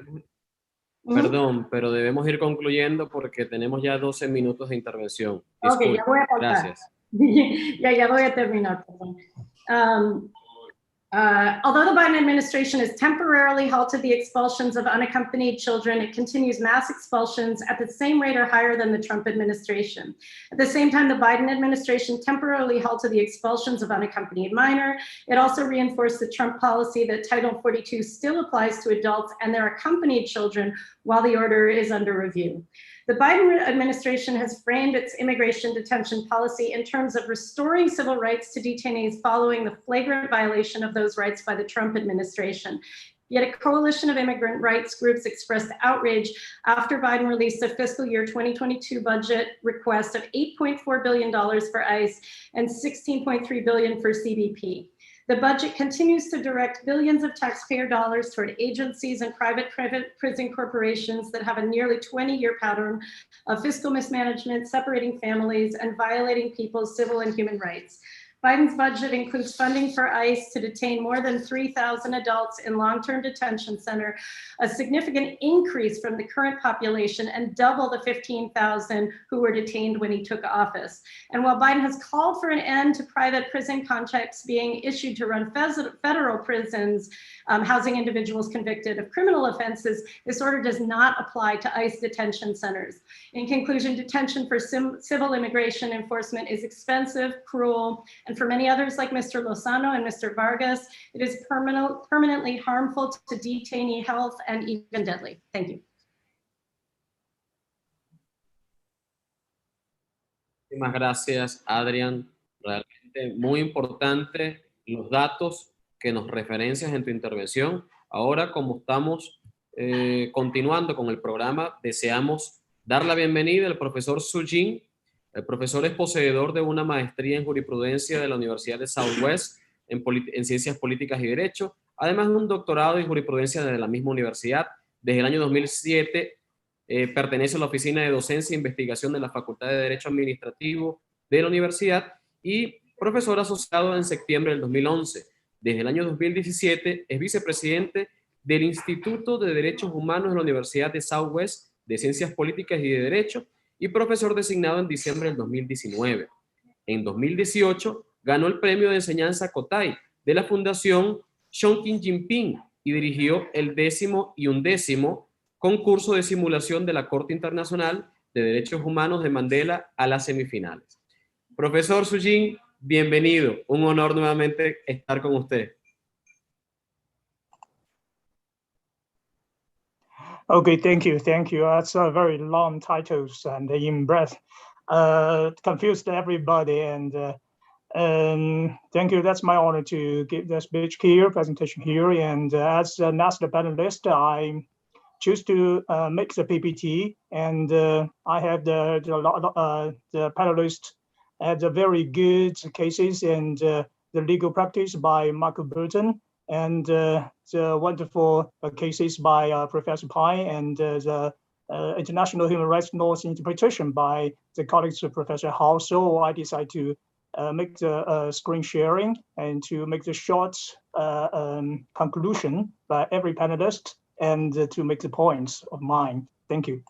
Perdón, pero debemos ir concluyendo porque tenemos ya 12 minutos de intervención. Ok, ya voy a cortar. Gracias. ya voy a terminar. Although the Biden administration has temporarily halted the expulsions of unaccompanied children, it continues mass expulsions at the same rate or higher than the Trump administration. At the same time, the Biden administration temporarily halted the expulsions of unaccompanied minor. It also reinforced the Trump policy that Title 42 still applies to adults and their accompanied children while the order is under review. The Biden administration has framed its immigration detention policy in terms of restoring civil rights to detainees following the flagrant violation of those rights by the Trump administration. Yet a coalition of immigrant rights groups expressed outrage after Biden released a fiscal year 2022 budget request of $8.4 billion for ICE and $16.3 billion for CBP. The budget continues to direct billions of taxpayer dollars toward agencies and private prison corporations that have a nearly 20-year pattern of fiscal mismanagement, separating families, and violating people's civil and human rights. Biden's budget includes funding for ICE to detain more than 3,000 adults in long-term detention center, a significant increase from the current population and double the 15,000 who were detained when he took office. And while Biden has called for an end to private prison contracts being issued to run federal prisons, housing individuals convicted of criminal offenses, this order does not apply to ICE detention centers. In conclusion, detention for civil immigration enforcement is expensive, cruel, and for many others like Mr. Lozano and Mr. Vargas, it is permanently harmful to detainee health and even deadly. Thank you. Muchísimas gracias, Adrián. Realmente muy importante los datos que nos referencias en tu intervención. Ahora, como estamos continuando con el programa, deseamos dar la bienvenida al profesor Su Jin. El profesor es poseedor de una maestría en jurisprudencia de la Universidad de Southwest en Ciencias Políticas y Derecho, además de un doctorado en jurisprudencia de la misma universidad. Desde el año 2007 pertenece a la Oficina de Docencia e Investigación de la Facultad de Derecho Administrativo de la universidad y profesor asociado en septiembre del 2011. Desde el año 2017 es vicepresidente del Instituto de Derechos Humanos de la Universidad de Southwest de Ciencias Políticas y de Derecho y profesor designado en diciembre del 2019. En 2018 ganó el premio de enseñanza Kotai de la Fundación Chongqing Jinping y dirigió el 10º y 11º concurso de simulación de la Corte Internacional de Derechos Humanos de Mandela a las semifinales. Profesor Su Jin, bienvenido. Un honor nuevamente estar con usted. Okay, thank you. That's a very long titles and in breath confused everybody. And thank you. That's my honor to give the speech here, presentation here. And as a master panelist, I choose to make the PPT, and I have the panelists had the very good cases and the legal practice by Michael Burton, and the wonderful cases by Professor Pai, and the international human rights laws interpretation by the colleagues of Professor Hao. So I decided to make the screen sharing and to make the short conclusion by every panelist and to make the points of mine. Thank you.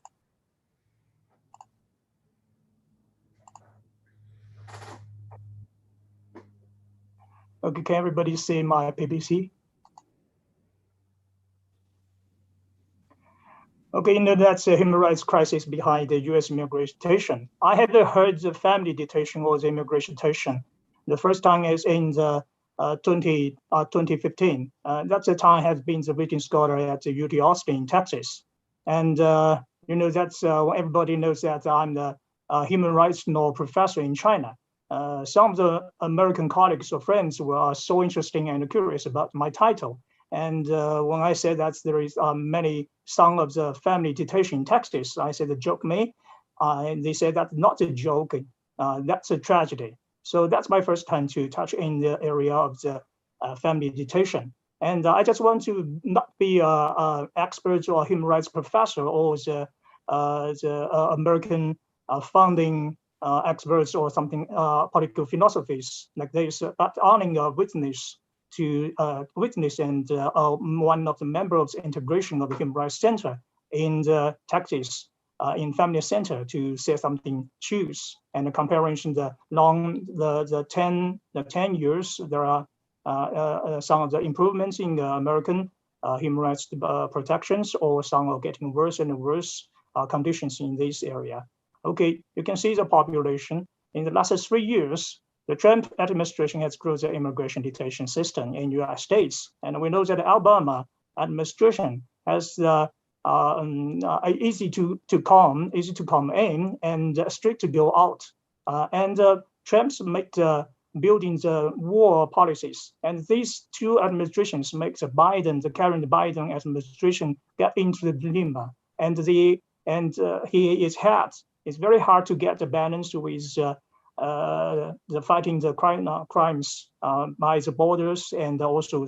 Okay, can everybody see my PPT? Okay, that's a human rights crisis behind the U.S. immigration detention. I had heard the family detention was immigration detention. The first time is in the 2015. That's the time has been the visiting scholar at the UT Austin in Texas. And that's everybody knows that I'm the human rights law professor in China. Some of the American colleagues or friends were so interesting and curious about my title. And when I said that there is some of the family detention in Texas, I said, joke me. And they said that's not a joke, that's a tragedy. So that's my first time to touch in the area of the family detention. And I just want to not be an expert or a human rights professor or the American founding experts or something, political philosophies like this, but honoring a witness to witness and one of the members of the integration of the Human Rights Center in the Texas in Family Center to say something choose and the comparison the 10 years there are some of the improvements in the American human rights protections or some are getting worse and worse conditions in this area. Okay, you can see the population in the last 3 years. The Trump administration has grown the immigration detention system in the United States, and we know that the Obama administration has easy to come in and strict to go out. And Trump's make the building the war policies, and these two administrations make the current Biden administration get into the dilemma, and he is hard. It's very hard to get the balance with the fighting the crimes by the borders, and also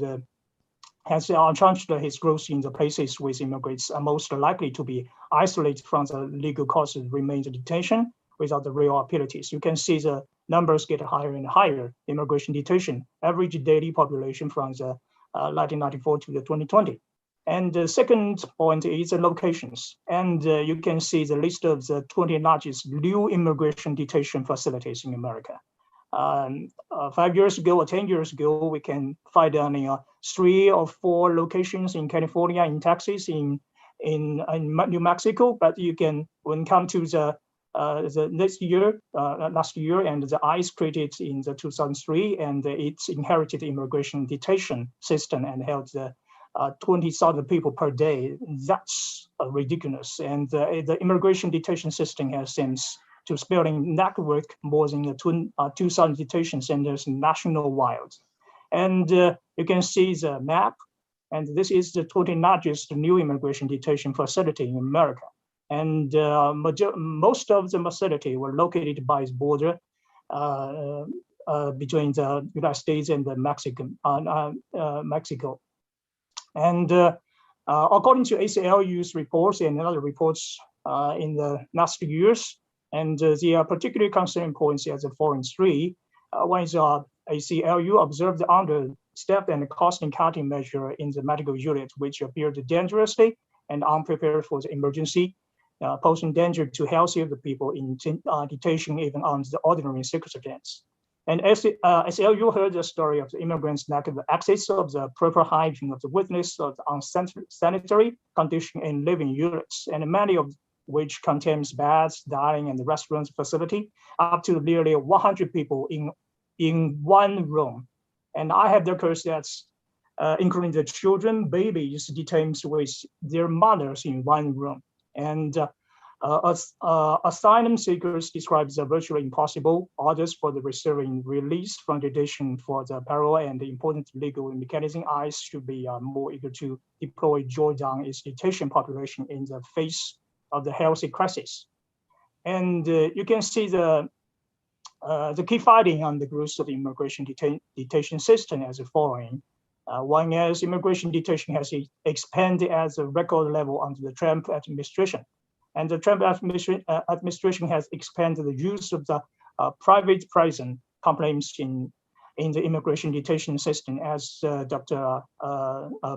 has changed his growth in the places with immigrants are most likely to be isolated from the legal causes remain the detention without the real abilities. You can see the numbers get higher and higher. Immigration detention, average daily population from the 1994 to the 2020. And the second point is the locations. And you can see the list of the 20 largest new immigration detention facilities in America. 5 years ago or 10 years ago, we can find only 3 or 4 locations in California, in Texas, in New Mexico. But you can, when come to the last year, and the ICE created in the 2003, and it's inherited immigration detention system and held 20,000 people per day. That's ridiculous. And the immigration detention system has since to spelling network more than 2,000 detention centers nationwide. And you can see the map, and this is the 20 largest new immigration detention facility in America. And most of the facility were located by the border between the United States and the Mexico. And according to ACLU's reports and other reports in the last years, and the particular concern points as the following 3. One is ACLU observed understaffed and cost-cutting measure in the medical unit, which appeared dangerously and unprepared for the emergency, posing danger to health of the people in detention, even under the ordinary circumstances. And ACLU heard the story of the immigrants' lack of access of the proper hygiene of the witness of the unsanitary condition in living units, and many of which contains beds, dining, and the restaurant facility, up to nearly 100 people in one room. And I have the case that's including the children, babies detained with their mothers in one room. And asylum seekers describes the virtually impossible orders for the receiving release from detention for the parole and the important legal mechanism. ICE should be more eager to deploy Jordan its detention population in the face of the healthy crisis. And you can see the key finding on the growth of the immigration detention system as the following. One is immigration detention has expanded at a record level under the Trump administration. And the Trump administration has expanded the use of the private prison complaints in the immigration detention system. As Dr.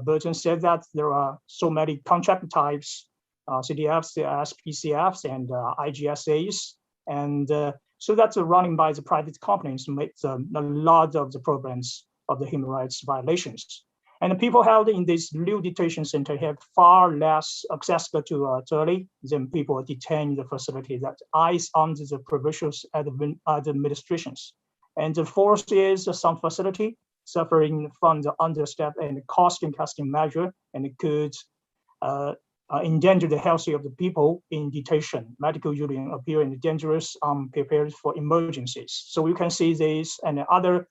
Burton said, that there are so many contract types, CDFs, SPCFs, and IGSAs. And so that's running by the private companies makes a lot of the programs of the human rights violations. And the people held in this new detention center have far less access to attorney than people detained in the facility that ICE under the provincial administrations. And the fourth is some facility suffering from the understaffed and cost-cutting measure, and it could endanger the health of the people in detention. Medical unit appearing dangerous, unprepared for emergencies. So you can see this and other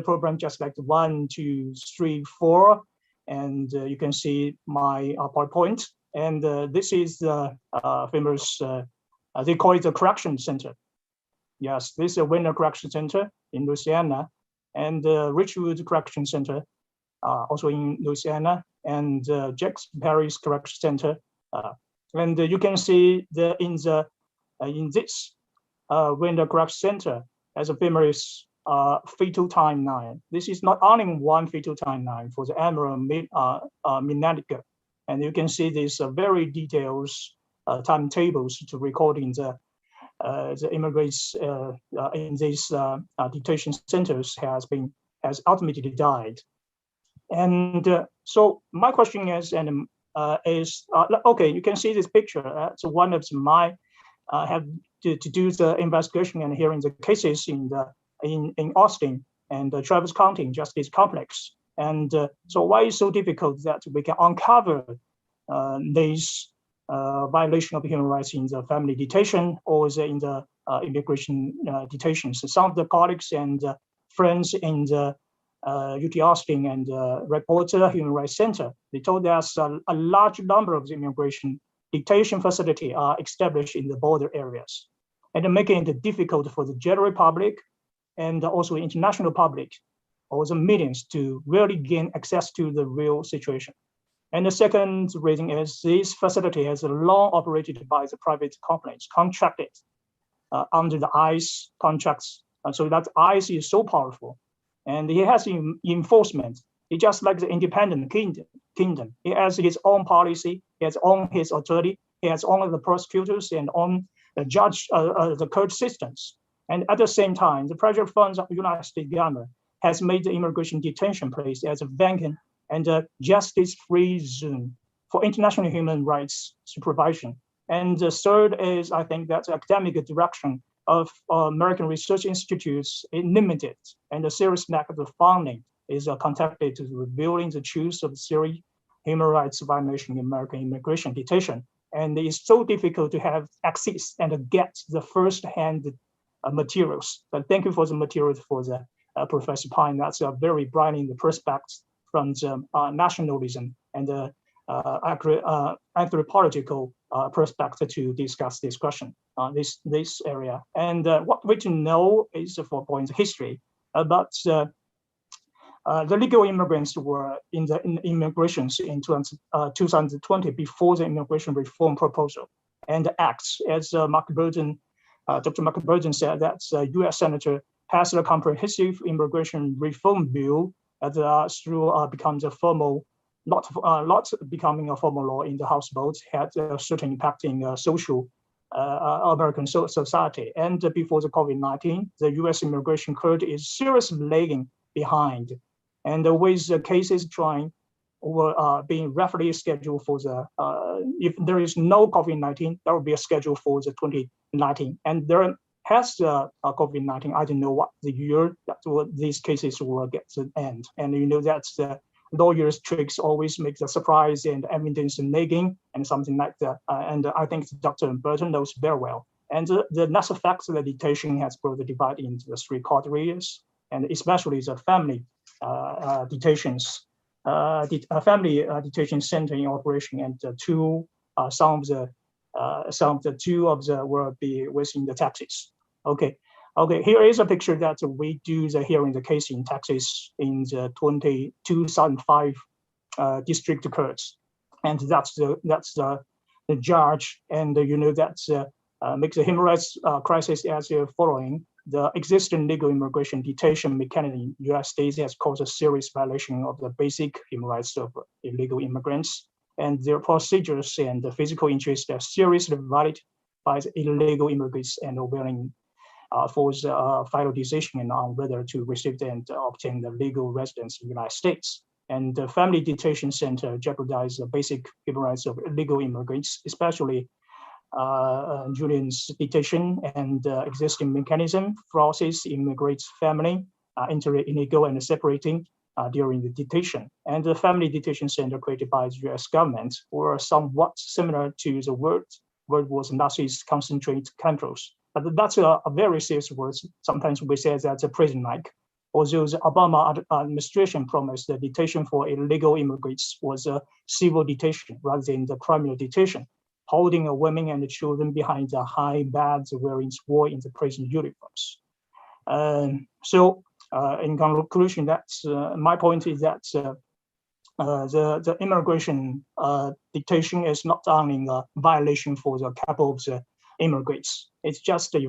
programs just like the 1, 2, 3, 4, and you can see my PowerPoint. And this is the famous, they call it the correction center. Yes, this is a Winter Correction Center in Louisiana, and Richwood Correction Center, also in Louisiana, and Jack's Parish Correction Center. And you can see in this Winter Correction Center as a famous fetal timeline. This is not only one fetal timeline for the Emerald Minatica. And you can see these very details timetables to recording the immigrants in these detention centers has ultimately died. And so my question is, okay, you can see this picture. So one of my have to do the investigation and hearing the cases in Austin and Travis County Justice Complex. And so why is it so difficult that we can uncover these violation of human rights in the family detention or in the immigration detention? So some of the colleagues and friends in the UT Austin and Reporter Human Rights Center, they told us a large number of the immigration detention facility are established in the border areas, and making it difficult for the general public and also international public or the millions to really gain access to the real situation. And the second reason is this facility has long operated by the private companies contracted under the ICE contracts So that ICE is so powerful. And he has enforcement. He just like the independent kingdom. He has his own policy, he has own his authority, he has own the prosecutors and own the judge, the court systems. And at the same time, the pressure funds of the United States government has made the immigration detention place as a vacant and a justice-free zone for international human rights supervision. And the third is, I think, that the academic direction of American research institutes is limited, and the serious lack of the funding is contacted to revealing the truth of serious human rights violation in American immigration detention. And it's so difficult to have access and get the first-hand materials. But thank you for the materials for the Professor Pine. That's a very brightening the perspective from the nationalism and the anthropological perspective to discuss this question, this area. And what we to know is 4 points history about the legal immigrants were in immigrations in 2020 before the immigration reform proposal and acts. As Dr. Mark Burton said, that U.S. Senator passed a comprehensive immigration reform bill that through becomes a formal, not becoming a formal law in the House votes, had a certain impact in social American society. And before the COVID-19, the U.S. immigration court is seriously lagging behind. And with the cases trying or being roughly scheduled for the, if there is no COVID-19, there will be a schedule for the 2019. And there has COVID-19, I don't know what the year that these cases will get to end. And you know that's the lawyers' tricks always make the surprise and evidence nagging and something like that. And I think Dr. Burton knows very well. And the next effects of the detention has brought the divide into the 3 categories, and especially the family detentions, family detention center in operation, and some of the two of the will be within the Texas. Okay, here is a picture that we do the hearing the case in Texas in the 2005 district courts, and that's the judge, and you know that's makes the human rights crisis as following. The existing legal immigration detention mechanism in the United States has caused a serious violation of the basic human rights of illegal immigrants, and their procedures and the physical interests are seriously violated by the illegal immigrants and willing for the final decision on whether to receive and obtain the legal residence in the United States. And the family detention center jeopardizes the basic human rights of illegal immigrants, especially Julian's detention and existing mechanism forces immigrants' family enter illegal and separating during the detention. And the family detention center created by the U.S. government were somewhat similar to the World War Nazi's concentrated camps. But that's a very serious word. Sometimes we say that's a prison-like. Although the Obama administration promised the detention for illegal immigrants was a civil detention rather than the criminal detention, holding women and children behind the high beds wearing war in the prison uniforms. So in conclusion, that's my point is that the immigration detention is not only a violation for the couple of the immigrants, it's just a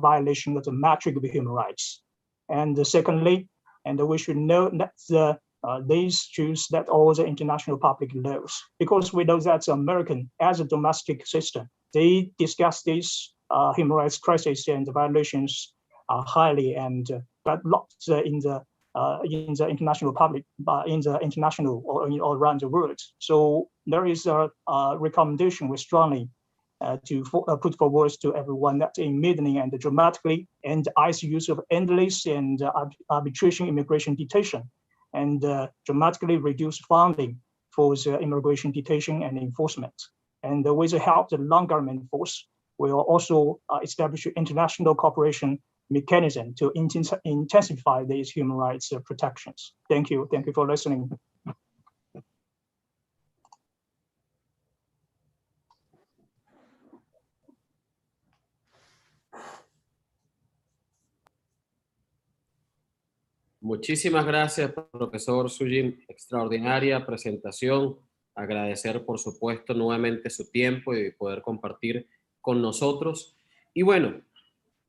violation of the metric of human rights. And secondly, and we should know that these truths that all the international public knows, because we know that American as a domestic system, they discuss this human rights crisis and the violations highly, and but not in the international public, but in the international or all around the world. So there is a recommendation we strongly to put forward to everyone that immediately and dramatically end ICE use of endless and arbitration immigration detention, and dramatically reduce funding for the immigration detention and enforcement. And with the help of the non-government force, we will also establish an international cooperation mechanism to intensify these human rights protections. Thank you for listening. Muchísimas gracias, profesor Sujin. Extraordinaria presentación. Agradecer, por supuesto, nuevamente su tiempo y poder compartir con nosotros. Y bueno,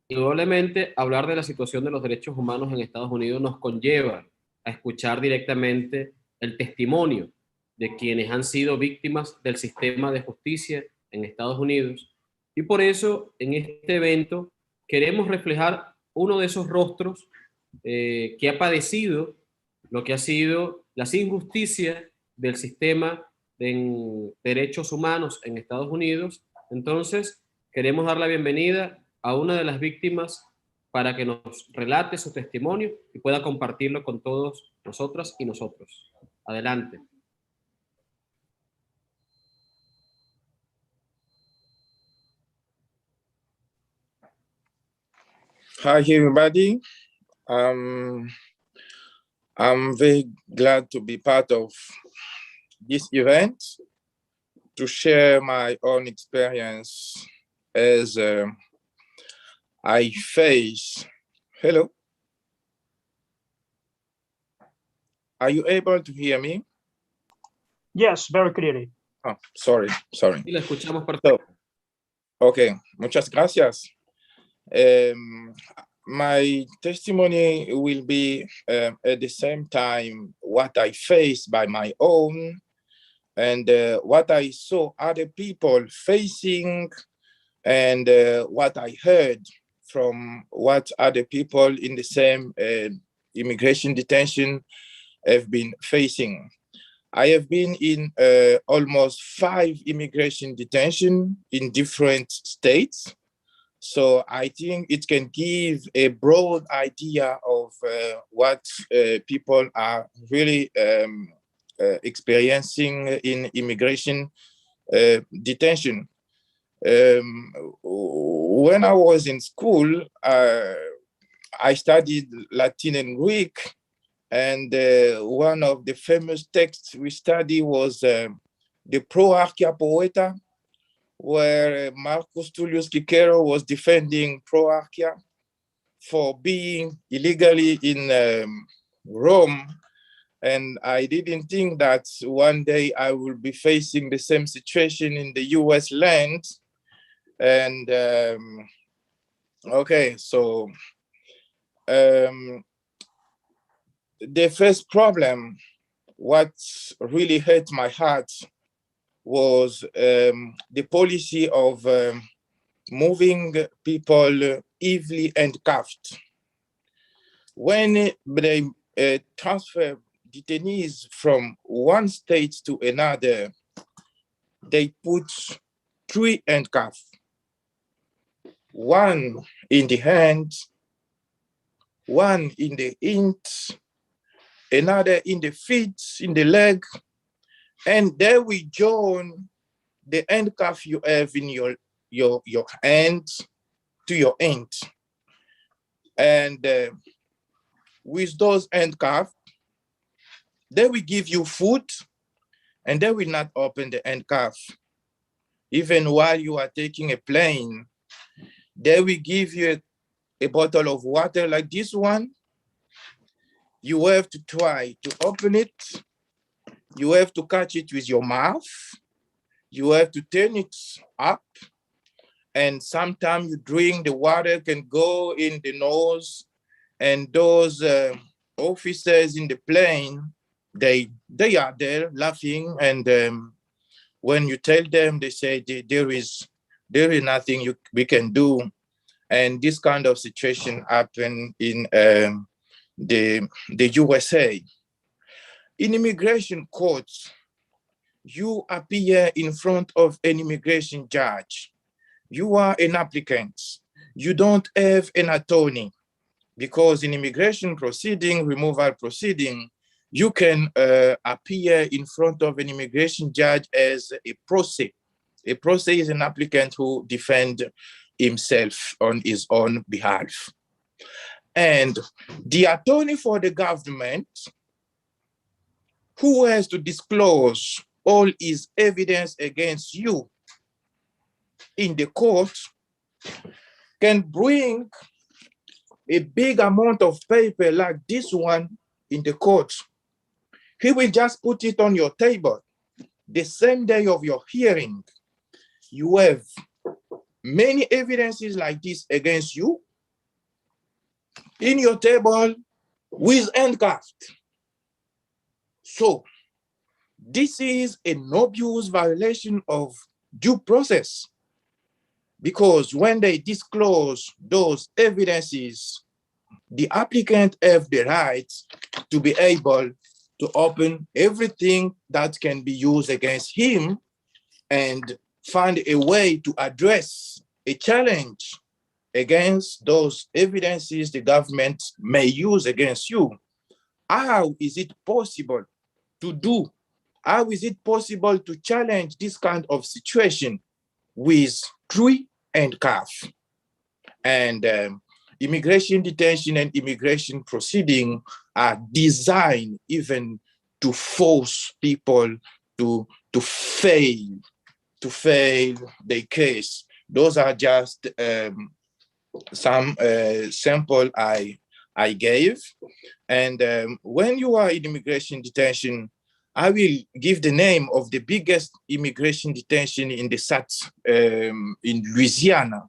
Indudablemente, hablar de la situación de los derechos humanos en Estados Unidos nos conlleva a escuchar directamente el testimonio de quienes han sido víctimas del sistema de justicia en Estados Unidos. Y por eso, en este evento, queremos reflejar uno de esos rostros que ha padecido lo que ha sido las injusticias del sistema de derechos humanos en Estados Unidos. Entonces, queremos dar la bienvenida a una de las víctimas para que nos relate su testimonio y pueda compartirlo con todos nosotras y nosotros. Adelante. Hi, everybody. I'm very glad to be part of this event to share my own experience as I face. Hello. Are you able to hear me? Yes, very clearly. Oh, sorry. Y la escuchamos perfecto. Okay, muchas gracias. My testimony will be at the same time what I faced by my own and what I saw other people facing and what I heard from what other people in the same immigration detention have been facing. I have been in almost 5 immigration detention in different states. So I think it can give a broad idea of what people are really experiencing in immigration detention. When I was in school, I studied Latin and Greek, and one of the famous texts we studied was the Pro Archia Poeta, where Marcus Tullius Cicero was defending Pro Archia for being illegally in Rome. And I didn't think that one day I will be facing the same situation in the US land. And okay, so the first problem, what really hurt my heart was the policy of moving people evilly handcuffed. When they transfer detainees from one state to another, they put 3 handcuffs, one in the hand, one in the hand, another in the feet, in the leg, and there we join the handcuff you have in your hand to your hand. And with those handcuffs, they will give you food and they will not open the handcuff. Even while you are taking a plane, they will give you a bottle of water like this one. You have to try to open it. You have to catch it with your mouth. You have to turn it up. And sometimes you drink, the water can go in the nose. And those officers in the plane, they are there laughing. And when you tell them, they say there is nothing we can do. And this kind of situation happened in the USA. In immigration courts, you appear in front of an immigration judge. You are an applicant. You don't have an attorney, because in immigration proceeding, removal proceeding, you can appear in front of an immigration judge as a pro se. A pro se is an applicant who defends himself on his own behalf. And the attorney for the government, who has to disclose all his evidence against you in the court, can bring a big amount of paper like this one in the court. He will just put it on your table. The same day of your hearing, you have many evidences like this against you. in your table with handcuffed. So this is an obvious violation of due process, because when they disclose those evidences, the applicant have the right to be able to open everything that can be used against him and find a way to address a challenge against those evidences the government may use against you. How is it possible to do? How is it possible to challenge this kind of situation with tree and calf? And immigration detention and immigration proceeding are designed even to force people to fail their case. Those are just some sample I gave. And when you are in immigration detention, I will give the name of the biggest immigration detention in the SAT in Louisiana.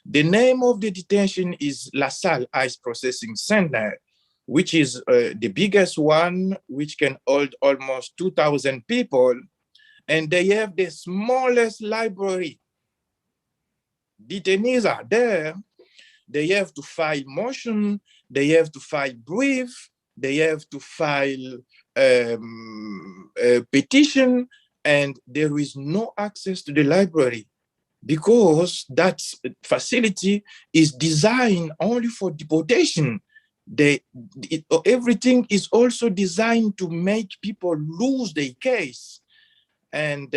The name of the detention is La Salle Ice Processing Center, which is the biggest one, which can hold almost 2,000 people. And they have the smallest library. Detainees are there. They have to file motion. They have to file brief. They have to file a petition, and there is no access to the library because that facility is designed only for deportation. Everything is also designed to make people lose their case. And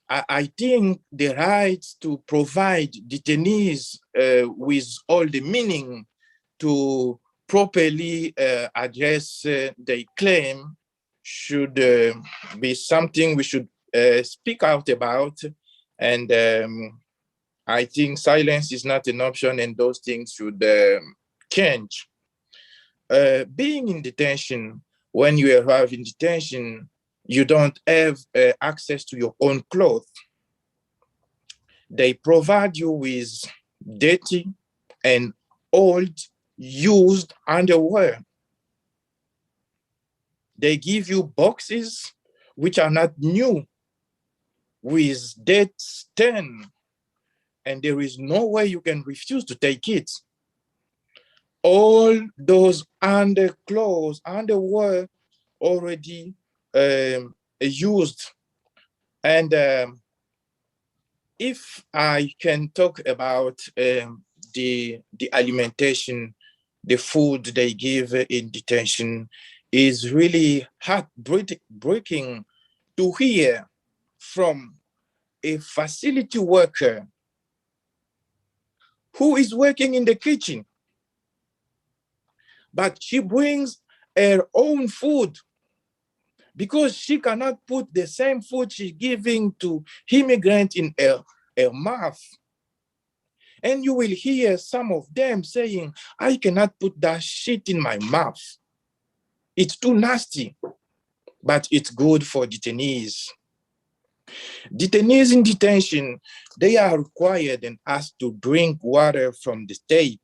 I think the right to provide detainees with all the meaning to properly address their claim should be something we should speak out about. And I think silence is not an option, and those things should change. Being in detention, when you arrive in detention, you don't have access to your own clothes. They provide you with dirty and old used underwear. They give you boxes which are not new with dead stain, and there is no way you can refuse to take it. All those underclothes, underwear already used. And if I can talk about the alimentation, the food they give in detention is really heartbreaking to hear from a facility worker who is working in the kitchen, but she brings her own food because she cannot put the same food she's giving to immigrants in her mouth. And you will hear some of them saying, I cannot put that shit in my mouth. It's too nasty, but it's good for detainees. Detainees in detention, they are required and asked to drink water from the tape.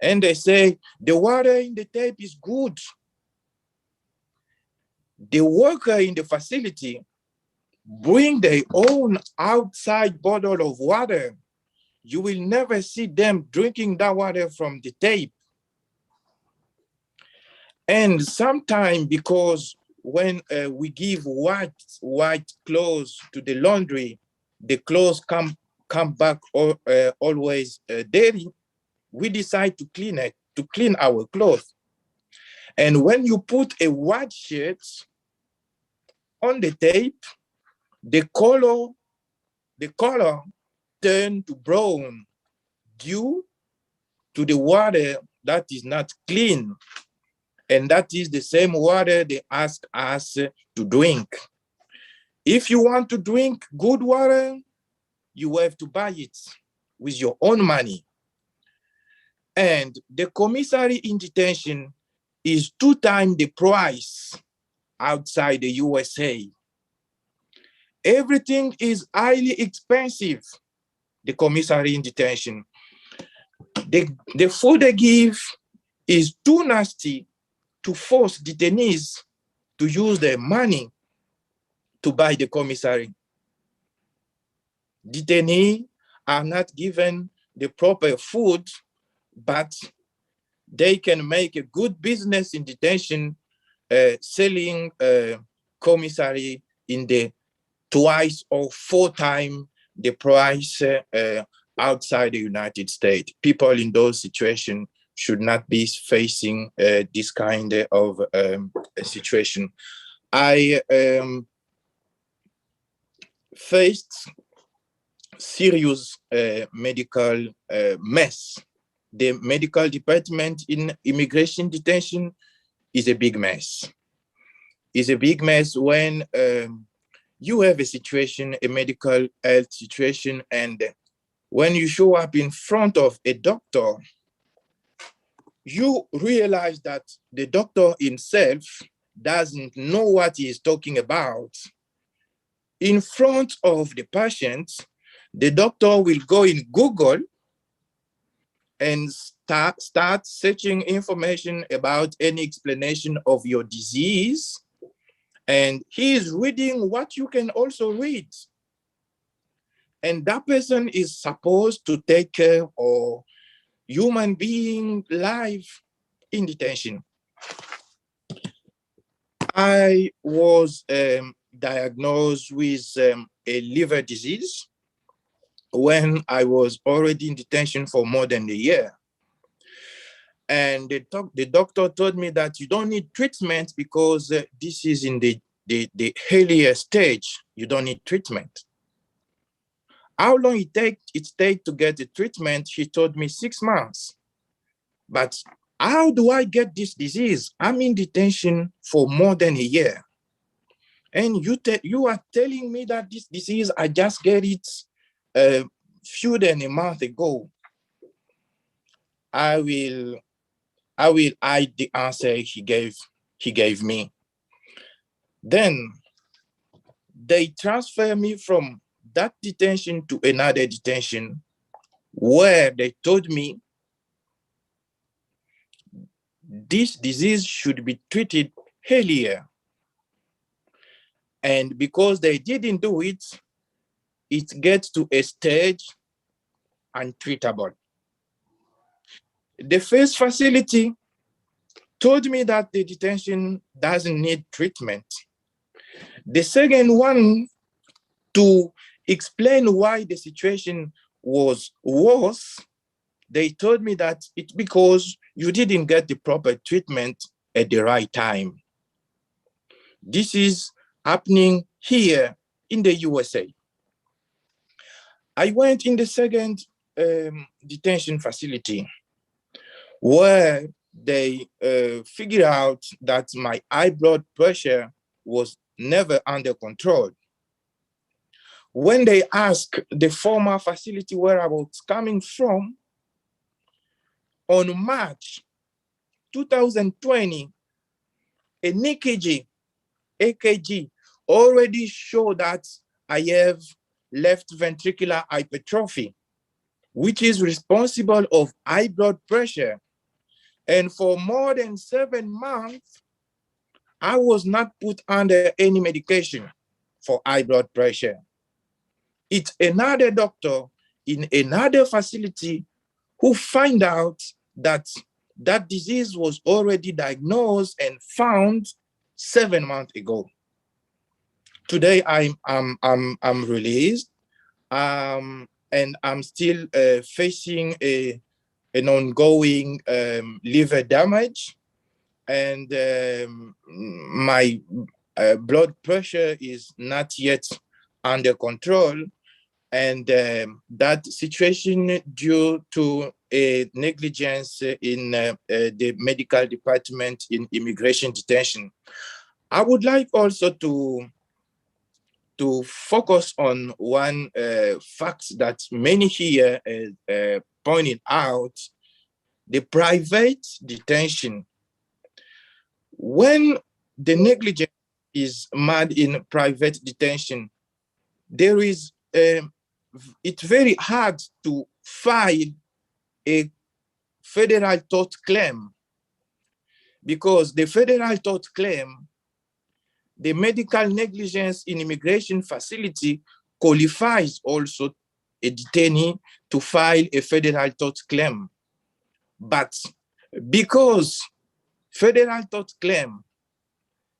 And they say, the water in the tape is good. The worker in the facility bring their own outside bottle of water. You will never see them drinking that water from the tape. And sometimes, because when we give white clothes to the laundry, the clothes come back always dirty, we decide to clean our clothes. And when you put a white shirt on the tape, the color turn to brown due to the water that is not clean. And that is the same water they ask us to drink. If you want to drink good water, you have to buy it with your own money. And the commissary in detention is 2 times the price outside the USA. Everything is highly expensive, the commissary in detention. The food they give is too nasty to force detainees to use their money to buy the commissary. Detainees are not given the proper food, but they can make a good business in detention, selling commissary in the twice or 4 times the price outside the United States. People in those situations should not be facing this kind of situation. I faced serious medical mess. The medical department in immigration detention is a big mess. It's a big mess when you have a situation, a medical health situation, and when you show up in front of a doctor, you realize that the doctor himself doesn't know what he is talking about. In front of the patient, the doctor will go in Google and start searching information about any explanation of your disease. And he is reading what you can also read. And that person is supposed to take care of human being life in detention. I was diagnosed with a liver disease when I was already in detention for more than a year. And the doctor told me that you don't need treatment because this is in the earlier stage. You don't need treatment. How long it take to get the treatment? He told me 6 months. But how do I get this disease? I'm in detention for more than a year. And you are telling me that this disease, I just get it fewer than a month ago. I will hide the answer he gave me. Then they transfer me from that detention to another detention where they told me this disease should be treated earlier. And because they didn't do it, it gets to a stage untreatable. The first facility told me that the detention doesn't need treatment. The second one, to explain why the situation was worse, they told me that it's because you didn't get the proper treatment at the right time. This is happening here in the USA. I went in the second detention facility where they figured out that my high blood pressure was never under control. When they asked the former facility where I was coming from, on March 2020, an EKG already showed that I have left ventricular hypertrophy, which is responsible of high blood pressure. And for more than 7 months, I was not put under any medication for high blood pressure. It's another doctor in another facility who find out that that disease was already diagnosed and found 7 months ago. Today I'm released, and I'm still facing an ongoing liver damage, and my blood pressure is not yet under control. And that situation due to a negligence in the medical department in immigration detention. I would like also to focus on one fact that many here pointed out: the private detention. When the negligence is mad in private detention, it's very hard to file a federal tort claim, because the federal tort claim, the medical negligence in immigration facility qualifies also a detainee to file a federal tort claim. But because federal tort claim,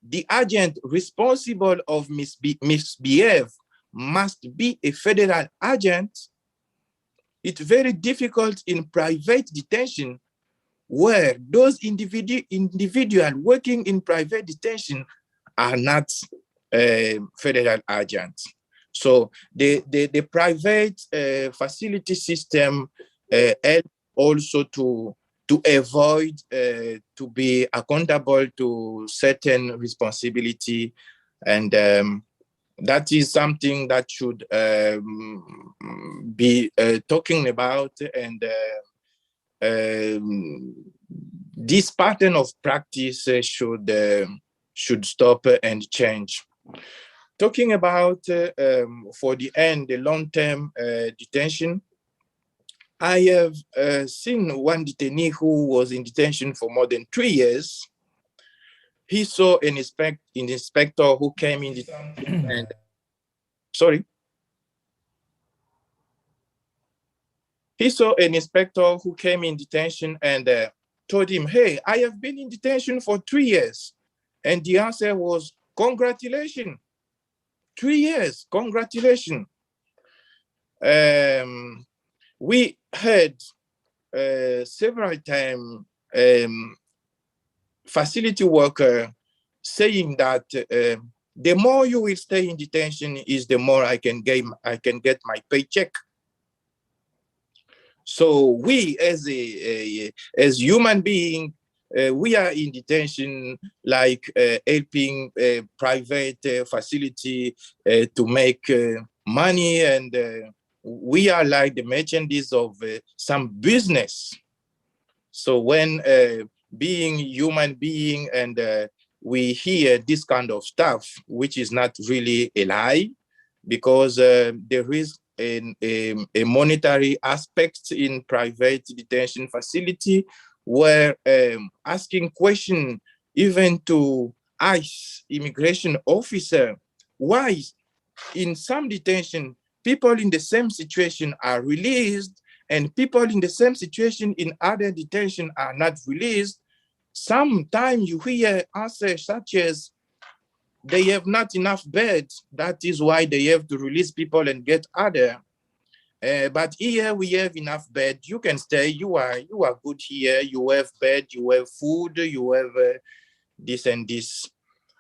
the agent responsible of misbehave must be a federal agent, it's very difficult in private detention, where those individuals working in private detention are not federal agents. So the private facility system help also to avoid to be accountable to certain responsibility, and that is something that should be talking about, and this pattern of practice should stop and change. Talking about for the end, the long-term detention, I have seen one detainee who was in detention for more than 3 years. He saw an inspector who came in detention and he saw an inspector who came in detention and told him, "Hey, I have been in detention for 3 years." And the answer was, "Congratulations, 3 years, congratulations." We heard several times facility worker saying that the more you will stay in detention is the more I can get my paycheck. So we as human beings, we are in detention, like helping private facility to make money, and we are like the merchandise of some business. So when being human being and we hear this kind of stuff, which is not really a lie, because there is a monetary aspect in private detention facility, where asking question even to ICE immigration officer, why in some detention people in the same situation are released and people in the same situation in other detention are not released. Sometimes you hear answers such as, they have not enough beds, that is why they have to release people and get other. But here we have enough bed. You can stay. You are good here. You have bed. You have food. You have this and this.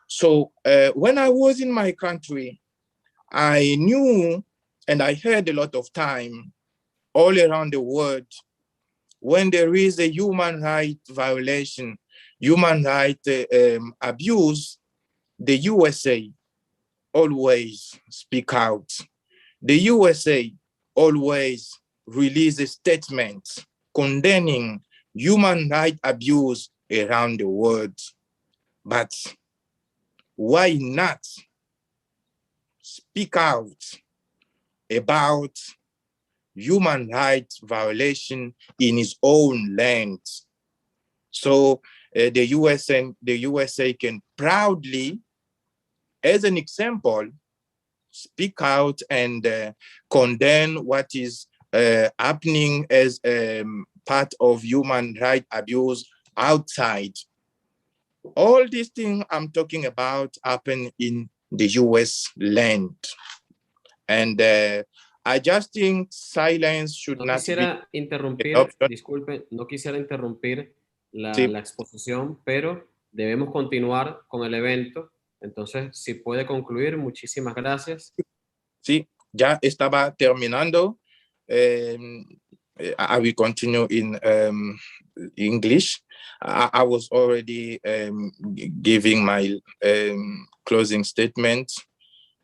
So when I was in my country, I knew and I heard a lot of time all around the world, when there is a human right violation, human right abuse, the USA always speak out. The USA always release a statement condemning human right abuse around the world. But why not speak out about human rights violation in his own land? So the USA can proudly, as an example, speak out and condemn what is happening as part of human rights abuse outside. All these things I'm talking about happen in the US land. And I just think silence should not quisiera be interrumpir, an option. disculpe, no quisiera interrumpir Sí. la exposición, pero debemos continuar con el evento. Entonces, si puede concluir, muchísimas gracias. Sí, ya estaba terminando. I will continue in English. I was already giving my closing statement,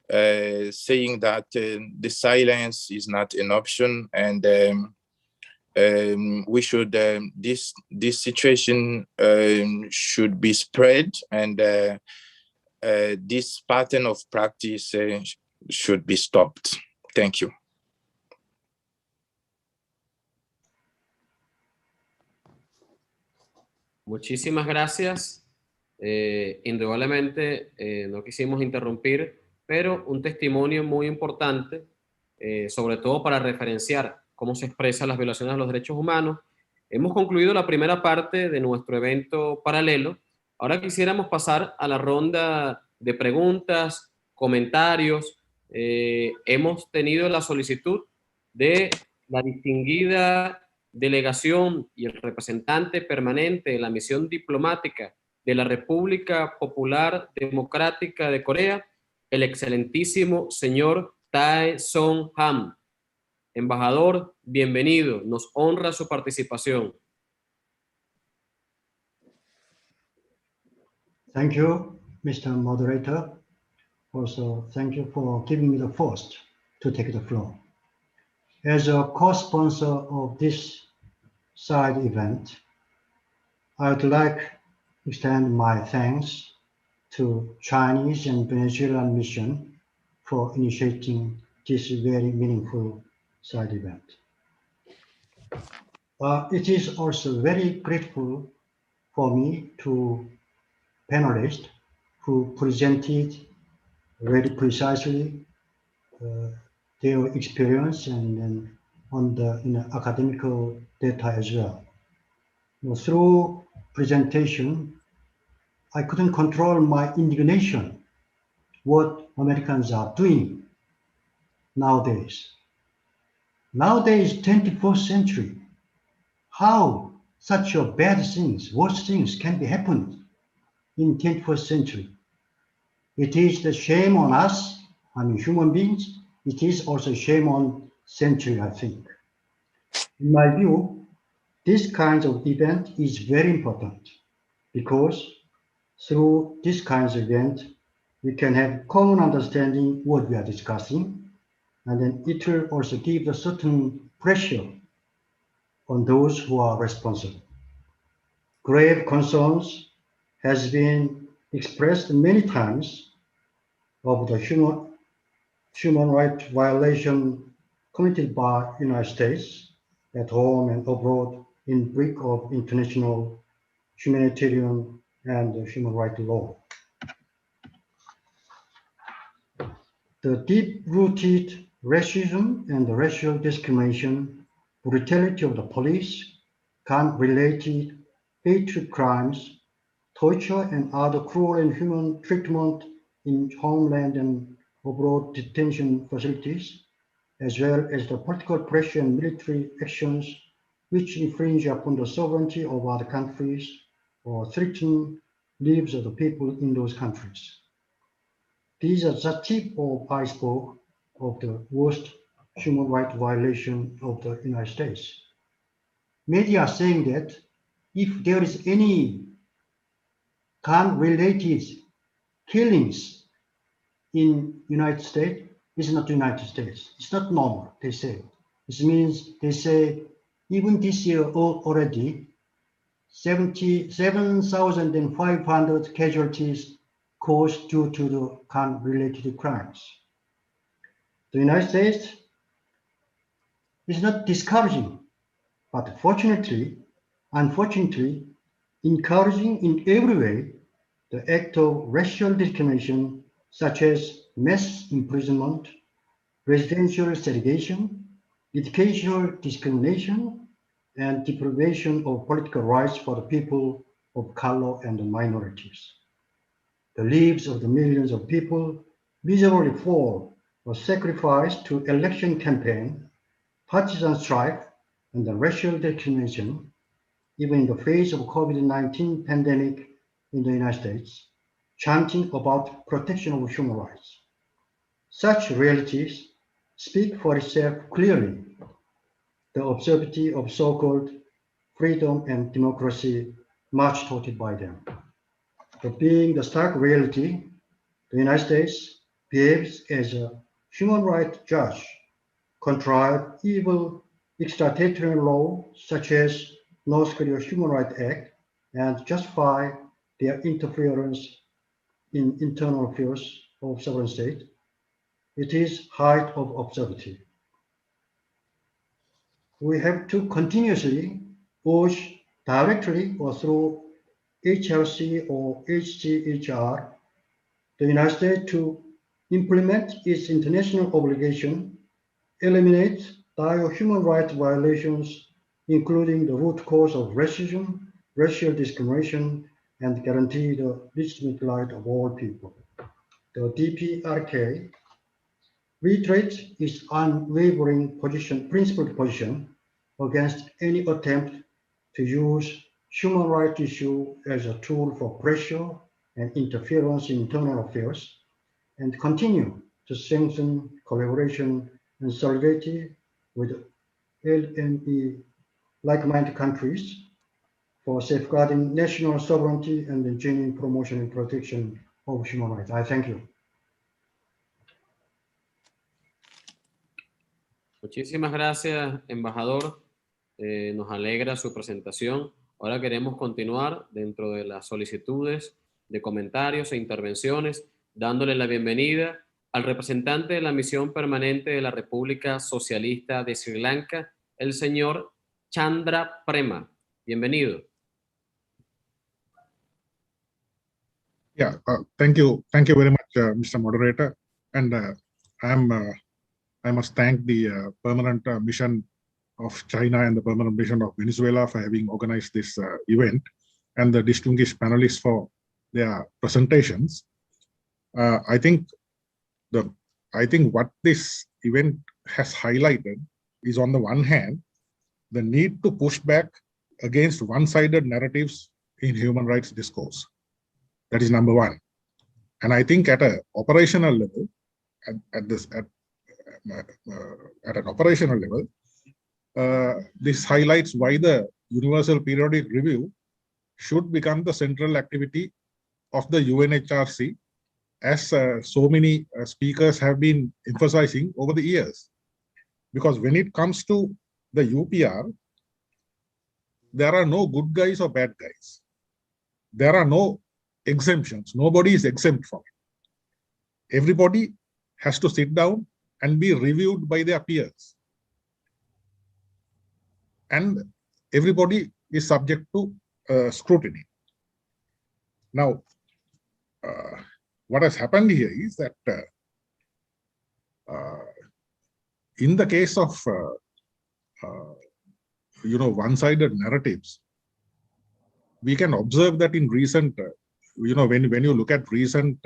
saying that the silence is not an option, and we should this situation should be spread, and this pattern of practice should be stopped. Thank you. Muchísimas gracias. Indudablemente no quisimos interrumpir, pero un testimonio muy importante, sobre todo para referenciar cómo se expresan las violaciones a los derechos humanos. Hemos concluido la primera parte de nuestro evento paralelo. Ahora quisiéramos pasar a la ronda de preguntas, comentarios. Hemos tenido la solicitud de la distinguida delegación y el representante permanente de la misión diplomática de la República Popular Democrática de Corea, el excelentísimo señor Tae Song Ham. Embajador, bienvenido, nos honra su participación. Thank you, Mr. Moderator. Also, thank you for giving me the first to take the floor. As a co-sponsor of this side event, I would like to extend my thanks to Chinese and Venezuelan mission for initiating this very meaningful side event. It is also very grateful for me to panelists who presented very precisely their experience and on the academical data as well. Through presentation, I couldn't control my indignation what Americans are doing nowadays. Nowadays, 21st century, how such a bad things, worse things can be happened in 21st century. It is the shame on us, I mean human beings. It is also shame on century, I think. In my view, this kind of event is very important because through this kind of event, we can have common understanding what we are discussing, and then it will also give a certain pressure on those who are responsible. Grave concerns has been expressed many times of the human rights violation committed by the United States at home and abroad in breach of international humanitarian and human rights law. The deep-rooted racism and the racial discrimination, brutality of the police, gun-related hatred crimes, torture and other cruel and inhuman treatment in homeland and abroad detention facilities, as well as the political pressure and military actions which infringe upon the sovereignty of other countries or threaten lives of the people in those countries. These are the tip of iceberg of the worst human rights violation of the United States. Media are saying that if there is any gun-related killings in United States, it's not the United States. It's not normal, they say. This means they say even this year already 77,500 casualties caused due to the gun-related crimes. The United States is not discouraging, but unfortunately, encouraging in every way the act of racial discrimination such as mass imprisonment, residential segregation, educational discrimination, and deprivation of political rights for the people of color and the minorities. The lives of the millions of people miserably fall or sacrificed to election campaign, partisan strife, and the racial discrimination, even in the face of COVID-19 pandemic in the United States, chanting about protection of human rights. Such realities speak for itself clearly. The absurdity of so-called freedom and democracy much touted by them. But being the stark reality, the United States behaves as a human rights judge, contrive evil extraterritorial law such as North Korea Human Rights Act, and justify their interference in internal affairs of sovereign state. It is height of absurdity. We have to continuously urge directly or through HRC or HGHR, the United States to implement its international obligation, eliminate dire human rights violations, including the root cause of racism, racial discrimination, and guarantee the legitimate right of all people. The DPRK reiterates its unwavering principled position against any attempt to use human rights issue as a tool for pressure and interference in internal affairs, and continue to strengthen collaboration and solidarity with LME like-minded countries for safeguarding national sovereignty and the genuine promotion and protection of human rights. I thank you. Muchísimas gracias, embajador. Nos alegra su presentación. Ahora queremos continuar dentro de las solicitudes de comentarios e intervenciones, dándole la bienvenida al representante de la Misión Permanente de la República Socialista de Sri Lanka, el señor Chandra Prema. Bienvenido. Yeah, thank you very much, Mr. Moderator. And I must thank the permanent mission of China and the permanent mission of Venezuela for having organized this event, and the distinguished panelists for their presentations. I think what this event has highlighted is, on the one hand, the need to push back against one-sided narratives in human rights discourse. That is number one. And I think at an operational level, at an operational level, this highlights why the Universal Periodic Review should become the central activity of the UNHRC, as so many speakers have been emphasizing over the years. Because when it comes to the UPR, there are no good guys or bad guys. There are no exemptions. Nobody is exempt from it. Everybody has to sit down and be reviewed by their peers. And everybody is subject to scrutiny. Now, what has happened here is that in the case of one-sided narratives, we can observe that in recent, when you look at recent,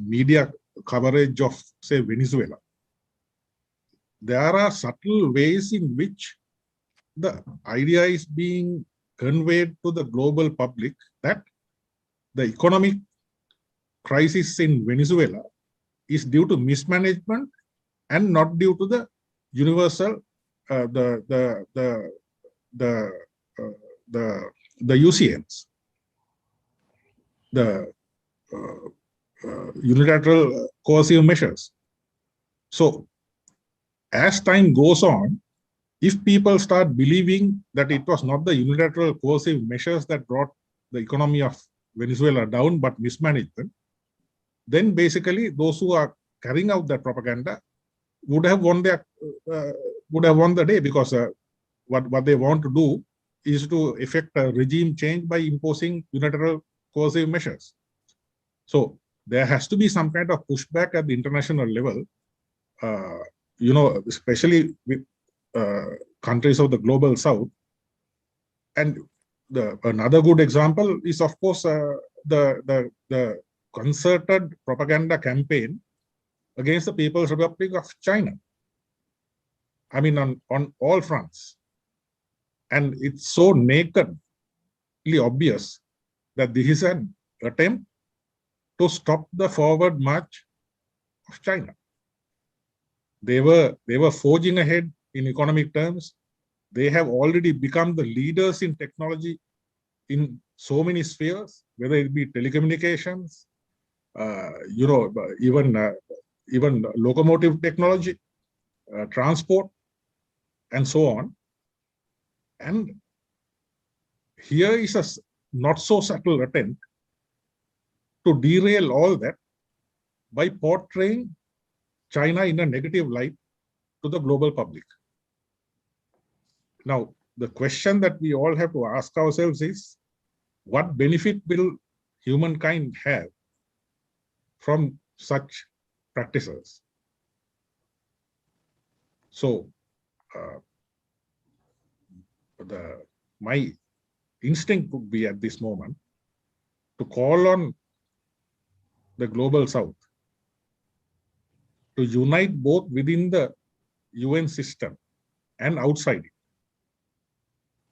media coverage of, say, Venezuela, there are subtle ways in which the idea is being conveyed to the global public that the economic crisis in Venezuela is due to mismanagement and not due to the universal, the UCNs, the unilateral coercive measures. So, as time goes on, if people start believing that it was not the unilateral coercive measures that brought the economy of Venezuela down, but mismanagement, then basically those who are carrying out that propaganda would have won the day, because what they want to do is to effect a regime change by imposing unilateral coercive measures. So there has to be some kind of pushback at the international level, especially with countries of the global south. And another good example is, of course, the concerted propaganda campaign against the People's Republic of China. I mean, on all fronts. And it's so nakedly obvious that this is an attempt to stop the forward march of China. They were forging ahead in economic terms. They have already become the leaders in technology in so many spheres, whether it be telecommunications, even locomotive technology, transport, and so on. And here is a not so subtle attempt to derail all that by portraying China in a negative light to the global public. Now, the question that we all have to ask ourselves is, what benefit will humankind have from such practices? So my instinct would be at this moment to call on the global South to unite both within the UN system and outside it.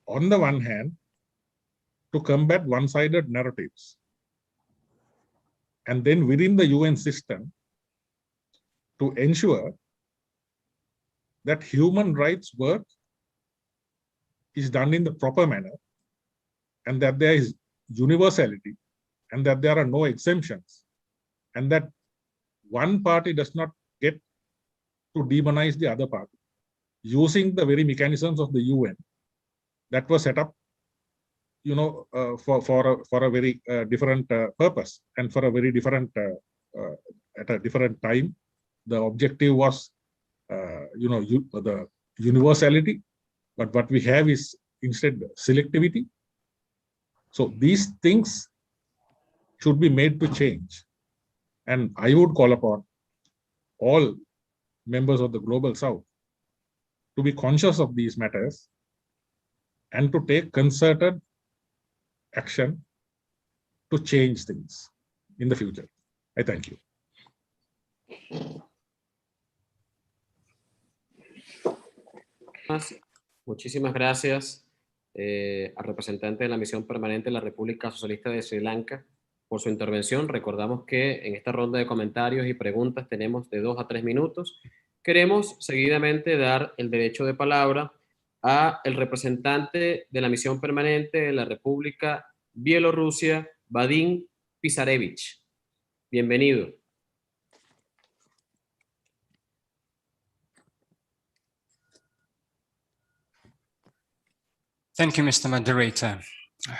On the one hand, to combat one-sided narratives, and then within the UN system to ensure that human rights work is done in the proper manner, and that there is universality, and that there are no exemptions, and that one party does not get to demonize the other party, using the very mechanisms of the UN that were set up, for a very different purpose and for a very different at a different time. The objective was, the universality, but what we have is instead selectivity. So these things should be made to change, and I would call upon all members of the Global South to be conscious of these matters and to take concerted action to change things in the future. I thank you. Muchísimas gracias al representante de la Misión Permanente de la República Socialista de Sri Lanka por su intervención. Recordamos que en esta ronda de comentarios y preguntas tenemos de 2 a 3 minutos. Queremos seguidamente dar el derecho de palabra a el representante de la Misión Permanente de la República Bielorrusia, Vadim Pisarevich. Bienvenido. Thank you, Mr. Moderator.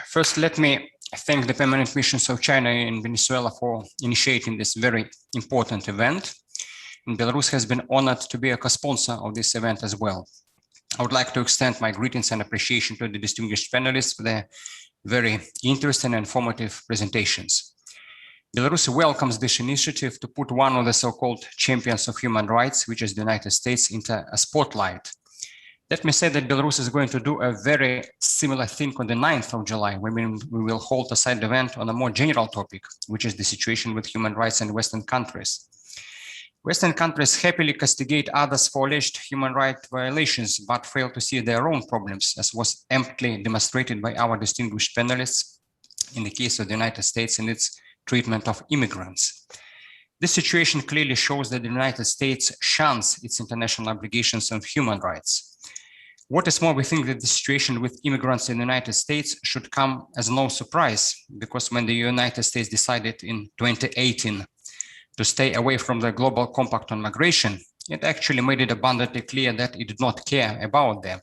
First, let me thank the permanent missions of China in Venezuela for initiating this very important event. And Belarus has been honored to be a co-sponsor of this event as well. I would like to extend my greetings and appreciation to the distinguished panelists for their very interesting and informative presentations. Belarus welcomes this initiative to put one of the so-called champions of human rights, which is the United States, into a spotlight. Let me say that Belarus is going to do a very similar thing on the 9th of July, when we will hold a side event on a more general topic, which is the situation with human rights in Western countries. Western countries happily castigate others for alleged human rights violations, but fail to see their own problems, as was amply demonstrated by our distinguished panelists in the case of the United States and its treatment of immigrants. This situation clearly shows that the United States shuns its international obligations on human rights. What is more, we think that the situation with immigrants in the United States should come as no surprise, because when the United States decided in 2018 to stay away from the Global Compact on Migration, it actually made it abundantly clear that it did not care about them.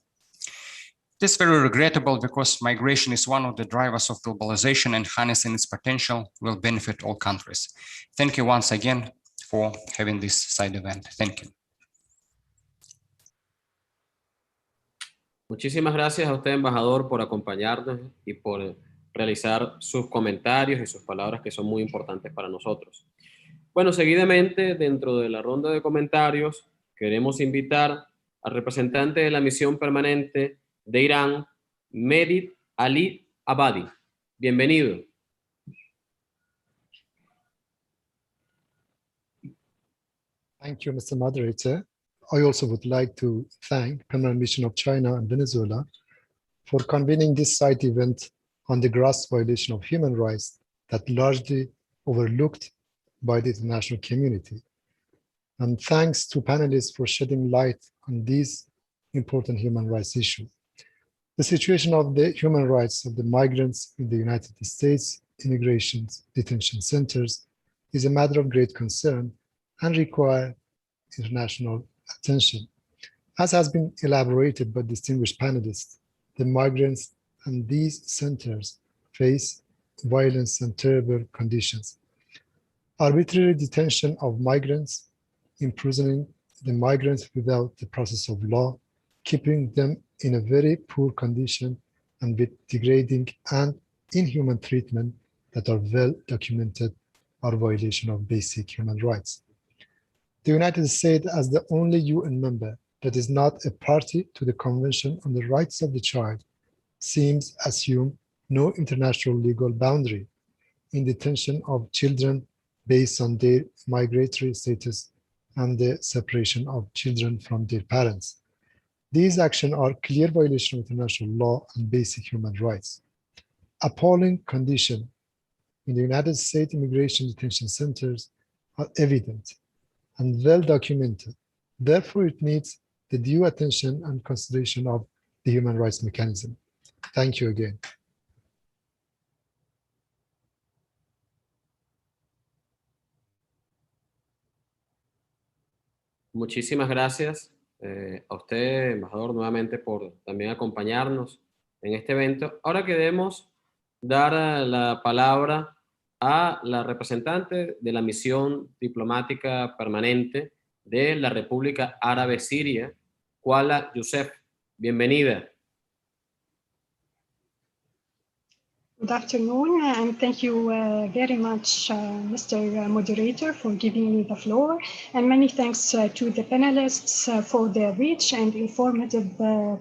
This is very regrettable, because migration is one of the drivers of globalization, and harnessing its potential will benefit all countries. Thank you once again for having this side event. Thank you. Muchísimas gracias a usted, embajador, por acompañarnos y por realizar sus comentarios y sus palabras, que son muy importantes para nosotros. Bueno, seguidamente, dentro de la ronda de comentarios, queremos invitar al representante de la Misión Permanente de Irán, Mehdi Ali Abadi. Bienvenido. Thank you, Mr. Moderator. I also would like to thank Permanent Mission of China and Venezuela for convening this side event on the gross violation of human rights that largely overlooked by the international community. And thanks to panelists for shedding light on these important human rights issues. The situation of the human rights of the migrants in the United States immigration detention centers is a matter of great concern and require international attention. As has been elaborated by distinguished panelists, the migrants and these centers face violence and terrible conditions. Arbitrary detention of migrants, imprisoning the migrants without the process of law, keeping them in a very poor condition and with degrading and inhuman treatment that are well documented are violation of basic human rights. The United States, as the only UN member that is not a party to the Convention on the Rights of the Child, seems assume no international legal boundary in detention of children based on their migratory status and the separation of children from their parents. These actions are clear violation of international law and basic human rights. Appalling conditions in the United States immigration detention centers are evident and well documented. Therefore, it needs the due attention and consideration of the human rights mechanism. Thank you again. Muchísimas gracias a usted, embajador, nuevamente por también acompañarnos en este evento. Ahora queremos dar la palabra a la representante de la misión diplomática permanente de la República Árabe Siria, Kuala Youssef. Bienvenida. Good afternoon, and thank you very much, Mr. Moderator, for giving me the floor. And many thanks to the panelists for their rich and informative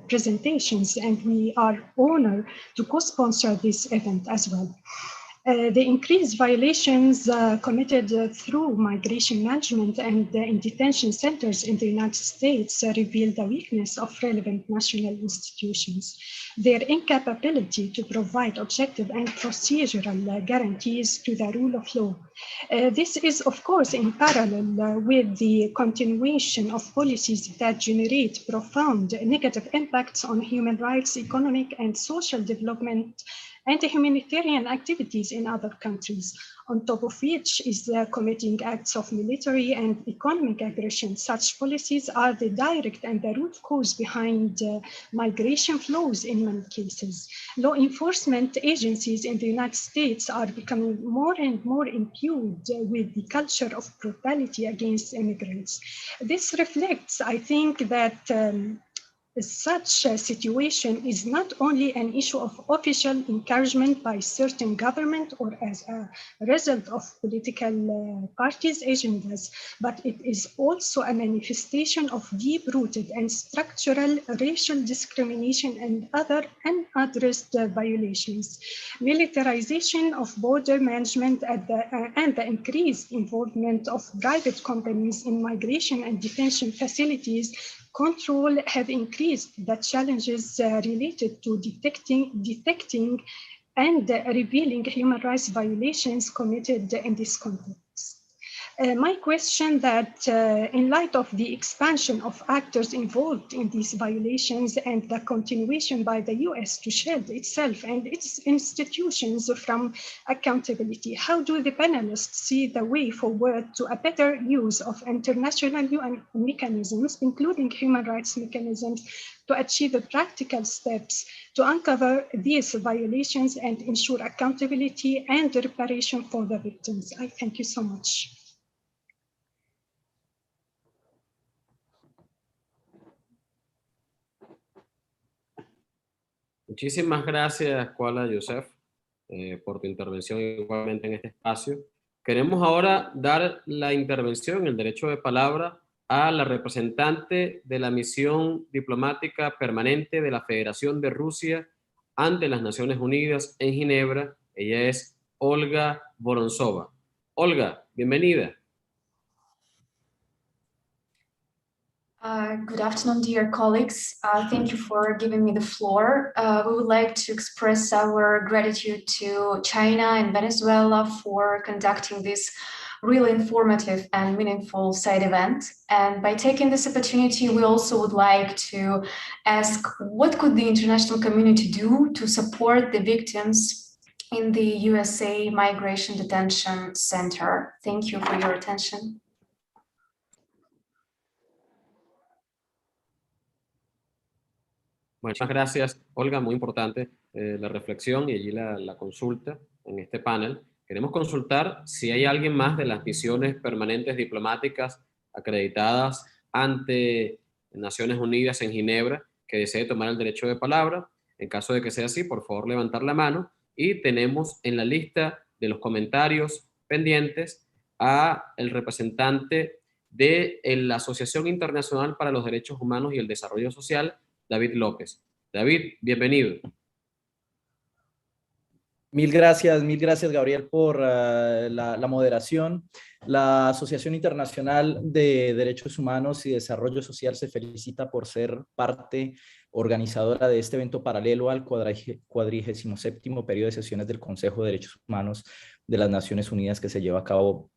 presentations. And we are honored to co-sponsor this event as well. The increased violations committed through migration management and in detention centers in the United States reveal the weakness of relevant national institutions, their incapability to provide objective and procedural guarantees to the rule of law. This is, of course, in parallel with the continuation of policies that generate profound negative impacts on human rights, economic and social development, and humanitarian activities in other countries, on top of which is committing acts of military and economic aggression. Such policies are the direct and the root cause behind migration flows in many cases. Law enforcement agencies in the United States are becoming more and more imbued with the culture of brutality against immigrants. This reflects, I think, that such a situation is not only an issue of official encouragement by certain government or as a result of political parties' agendas, but it is also a manifestation of deep-rooted and structural racial discrimination and other unaddressed violations. Militarization of border management and the increased involvement of private companies in migration and detention facilities control have increased the challenges related to detecting and revealing human rights violations committed in this context. My question that in light of the expansion of actors involved in these violations and the continuation by the US to shield itself and its institutions from accountability, how do the panelists see the way forward to a better use of international UN mechanisms, including human rights mechanisms, to achieve practical steps to uncover these violations and ensure accountability and reparation for the victims? I thank you so much. Muchísimas gracias, Kuala Youssef, por tu intervención igualmente en este espacio. Queremos ahora dar la intervención, el derecho de palabra, a la representante de la misión diplomática permanente de la Federación de Rusia ante las Naciones Unidas en Ginebra. Ella es Olga Vorontsova. Olga, bienvenida. Good afternoon, dear colleagues. Thank you for giving me the floor. We would like to express our gratitude to China and Venezuela for conducting this really informative and meaningful side event. And by taking this opportunity, we also would like to ask, what could the international community do to support the victims in the USA Migration Detention Center? Thank you for your attention. Muchas gracias, Olga. Muy importante la reflexión y allí la consulta en este panel. Queremos consultar si hay alguien más de las misiones permanentes diplomáticas acreditadas ante Naciones Unidas en Ginebra que desee tomar el derecho de palabra. En caso de que sea así, por favor, levantar la mano Y tenemos en la lista de los comentarios pendientes a el representante de la Asociación Internacional para los Derechos Humanos y el Desarrollo Social, David López. David, bienvenido. Mil gracias Gabriel por la moderación. La Asociación Internacional de Derechos Humanos y Desarrollo Social se felicita por ser parte organizadora de este evento paralelo al 47º periodo de sesiones del Consejo de Derechos Humanos de las Naciones Unidas que se lleva a cabo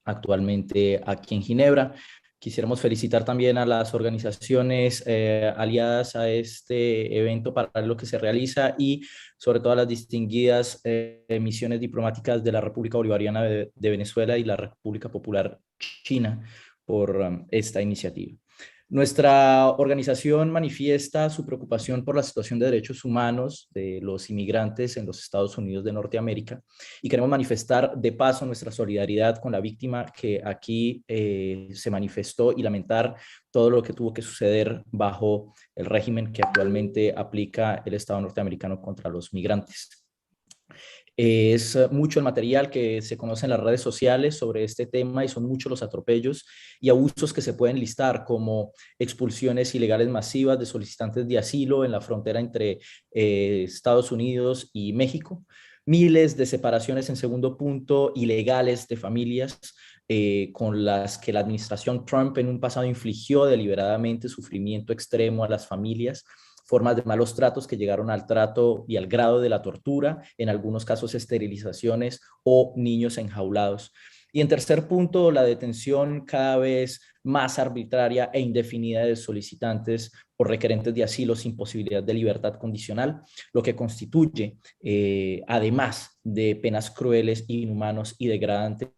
actualmente aquí en Ginebra. Quisiéramos felicitar también a las organizaciones aliadas a este evento paralelo que se realiza y sobre todo a las distinguidas misiones diplomáticas de la República Bolivariana de Venezuela y la República Popular China por esta iniciativa. Nuestra organización manifiesta su preocupación por la situación de derechos humanos de los inmigrantes en los Estados Unidos de Norteamérica y queremos manifestar de paso nuestra solidaridad con la víctima que aquí se manifestó y lamentar todo lo que tuvo que suceder bajo el régimen que actualmente aplica el Estado norteamericano contra los migrantes. Es mucho el material que se conoce en las redes sociales sobre este tema y son muchos los atropellos y abusos que se pueden listar, como expulsiones ilegales masivas de solicitantes de asilo en la frontera entre Estados Unidos y México, miles de separaciones en segundo punto ilegales de familias con las que la administración Trump en un pasado infligió deliberadamente sufrimiento extremo a las familias, formas de malos tratos que llegaron al trato y al grado de la tortura, en algunos casos esterilizaciones o niños enjaulados. Y en tercer punto, la detención cada vez más arbitraria e indefinida de solicitantes o requerentes de asilo sin posibilidad de libertad condicional, lo que constituye, además de penas crueles, inhumanos y degradantes,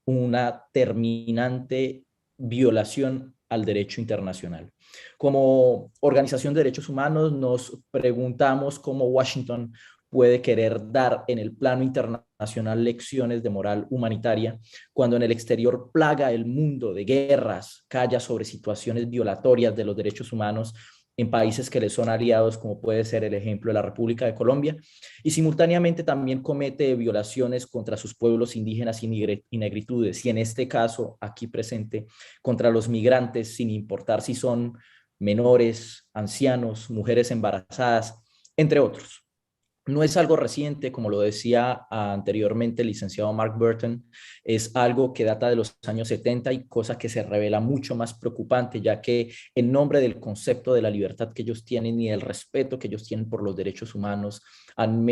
una terminante violación al derecho internacional. Como organización de derechos humanos nos preguntamos cómo Washington puede querer dar en el plano internacional lecciones de moral humanitaria cuando en el exterior plaga el mundo de guerras, calla sobre situaciones violatorias de los derechos humanos en países que le son aliados, como puede ser el ejemplo de la República de Colombia, y simultáneamente también comete violaciones contra sus pueblos indígenas y negritudes, y en este caso aquí presente, contra los migrantes, sin importar si son menores, ancianos, mujeres embarazadas, entre otros. No es algo reciente, como lo decía anteriormente el licenciado Mark Burton, es algo que data de los años 70 y cosa que se revela mucho más preocupante, ya que en nombre del concepto de la libertad que ellos tienen y del respeto que ellos tienen por los derechos humanos, han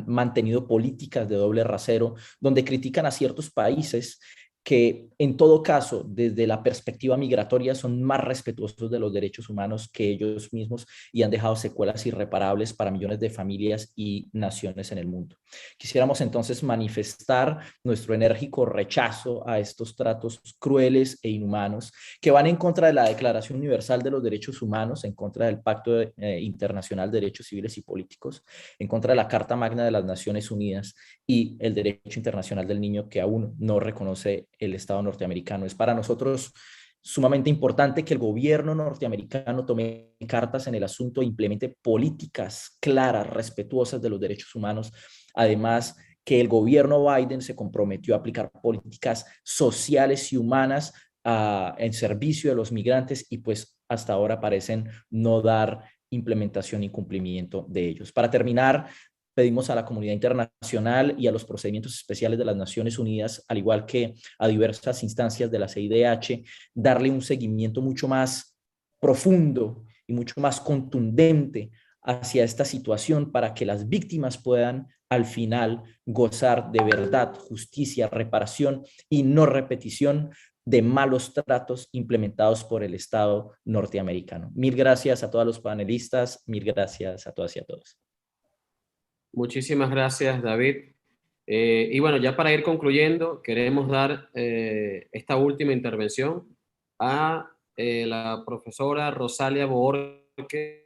mantenido políticas de doble rasero, donde critican a ciertos países que en todo caso, desde la perspectiva migratoria, son más respetuosos de los derechos humanos que ellos mismos y han dejado secuelas irreparables para millones de familias y naciones en el mundo. Quisiéramos entonces manifestar nuestro enérgico rechazo a estos tratos crueles e inhumanos que van en contra de la Declaración Universal de los Derechos Humanos, en contra del Pacto Internacional de Derechos Civiles y Políticos, en contra de la Carta Magna de las Naciones Unidas y el derecho internacional del niño que aún no reconoce el Estado norteamericano. Es para nosotros sumamente importante que el gobierno norteamericano tome cartas en el asunto e implemente políticas claras, respetuosas de los derechos humanos. Además, que el gobierno Biden se comprometió a aplicar políticas sociales y humanas en servicio de los migrantes y pues hasta ahora parecen no dar implementación y cumplimiento de ellos. Para terminar, pedimos a la comunidad internacional y a los procedimientos especiales de las Naciones Unidas, al igual que a diversas instancias de la CIDH, darle un seguimiento mucho más profundo y mucho más contundente hacia esta situación para que las víctimas puedan al final gozar de verdad, justicia, reparación y no repetición de malos tratos implementados por el Estado norteamericano. Mil gracias a todos los panelistas, mil gracias a todas y a todos. Muchísimas gracias, David. Y bueno, ya para ir concluyendo, queremos dar esta última intervención a la profesora Rosalia Borges,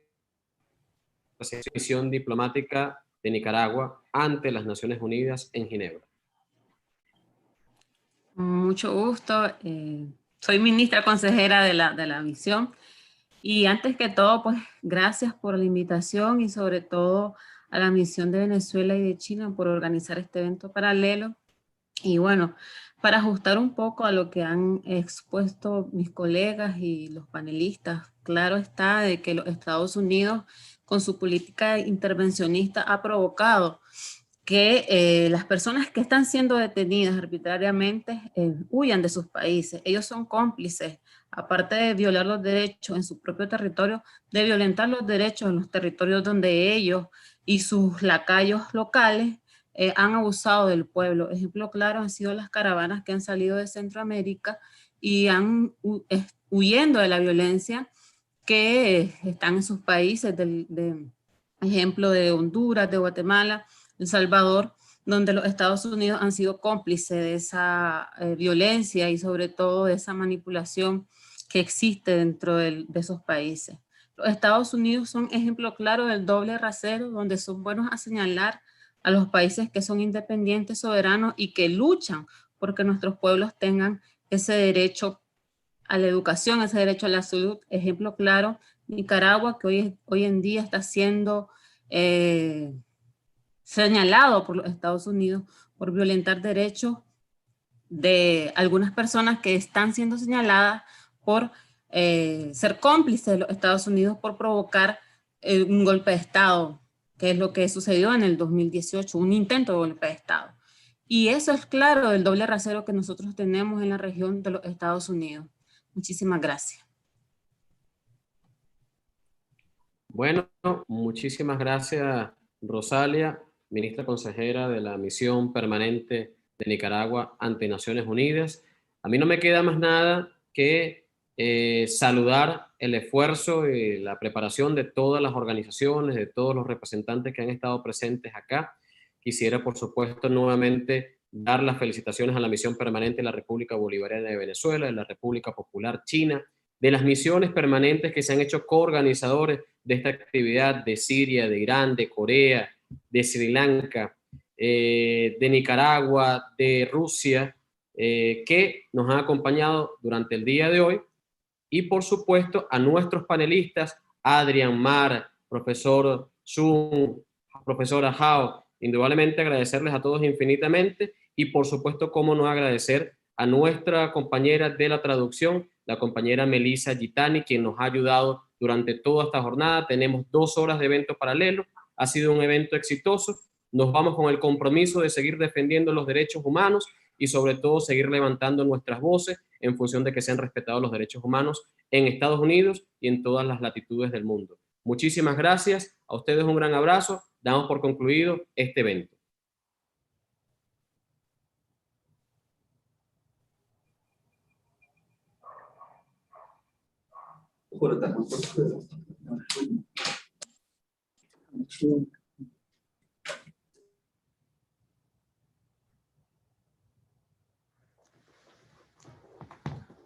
misión diplomática de Nicaragua ante las Naciones Unidas en Ginebra. Mucho gusto. Soy ministra consejera de la misión. Y antes que todo, pues gracias por la invitación y sobre todo a la misión de Venezuela y de China por organizar este evento paralelo. Y bueno, para ajustar un poco a lo que han expuesto mis colegas y los panelistas, claro está de que los Estados Unidos con su política intervencionista ha provocado que las personas que están siendo detenidas arbitrariamente huyan de sus países. Ellos son cómplices, aparte de violar los derechos en su propio territorio, de violentar los derechos en los territorios donde ellos y sus lacayos locales han abusado del pueblo. Ejemplo claro han sido las caravanas que han salido de Centroamérica y han huyendo de la violencia que están en sus países, ejemplo de Honduras, de Guatemala, El Salvador, donde los Estados Unidos han sido cómplices de esa violencia y sobre todo de esa manipulación que existe dentro de esos países. Los Estados Unidos son ejemplo claro del doble rasero, donde son buenos a señalar a los países que son independientes, soberanos y que luchan porque nuestros pueblos tengan ese derecho a la educación, ese derecho a la salud. Ejemplo claro, Nicaragua, que hoy en día está siendo señalado por los Estados Unidos por violentar derechos de algunas personas que están siendo señaladas por ser cómplices de los Estados Unidos por provocar un golpe de Estado, que es lo que sucedió en el 2018, un intento de golpe de Estado. Y eso es claro el doble rasero que nosotros tenemos en la región de los Estados Unidos. Muchísimas gracias. Bueno, muchísimas gracias, Rosalia, ministra consejera de la Misión Permanente de Nicaragua ante Naciones Unidas. A mí no me queda más nada que saludar el esfuerzo y la preparación de todas las organizaciones, de todos los representantes que han estado presentes acá. Quisiera, por supuesto, nuevamente dar las felicitaciones a la Misión Permanente de la República Bolivariana de Venezuela, de la República Popular China, de las misiones permanentes que se han hecho coorganizadores de esta actividad de Siria, de Irán, de Corea, de Sri Lanka, de Nicaragua, de Rusia, que nos han acompañado durante el día de hoy. Y por supuesto a nuestros panelistas, Adrián, Mar, profesor Sun, profesora Hao, indudablemente agradecerles a todos infinitamente y por supuesto cómo no agradecer a nuestra compañera de la traducción, la compañera Melissa Gitani, quien nos ha ayudado durante toda esta jornada. Tenemos 2 horas de evento paralelo, ha sido un evento exitoso, nos vamos con el compromiso de seguir defendiendo los derechos humanos y sobre todo seguir levantando nuestras voces en función de que sean respetados los derechos humanos en Estados Unidos y en todas las latitudes del mundo. Muchísimas gracias, a ustedes un gran abrazo, damos por concluido este evento. Sure.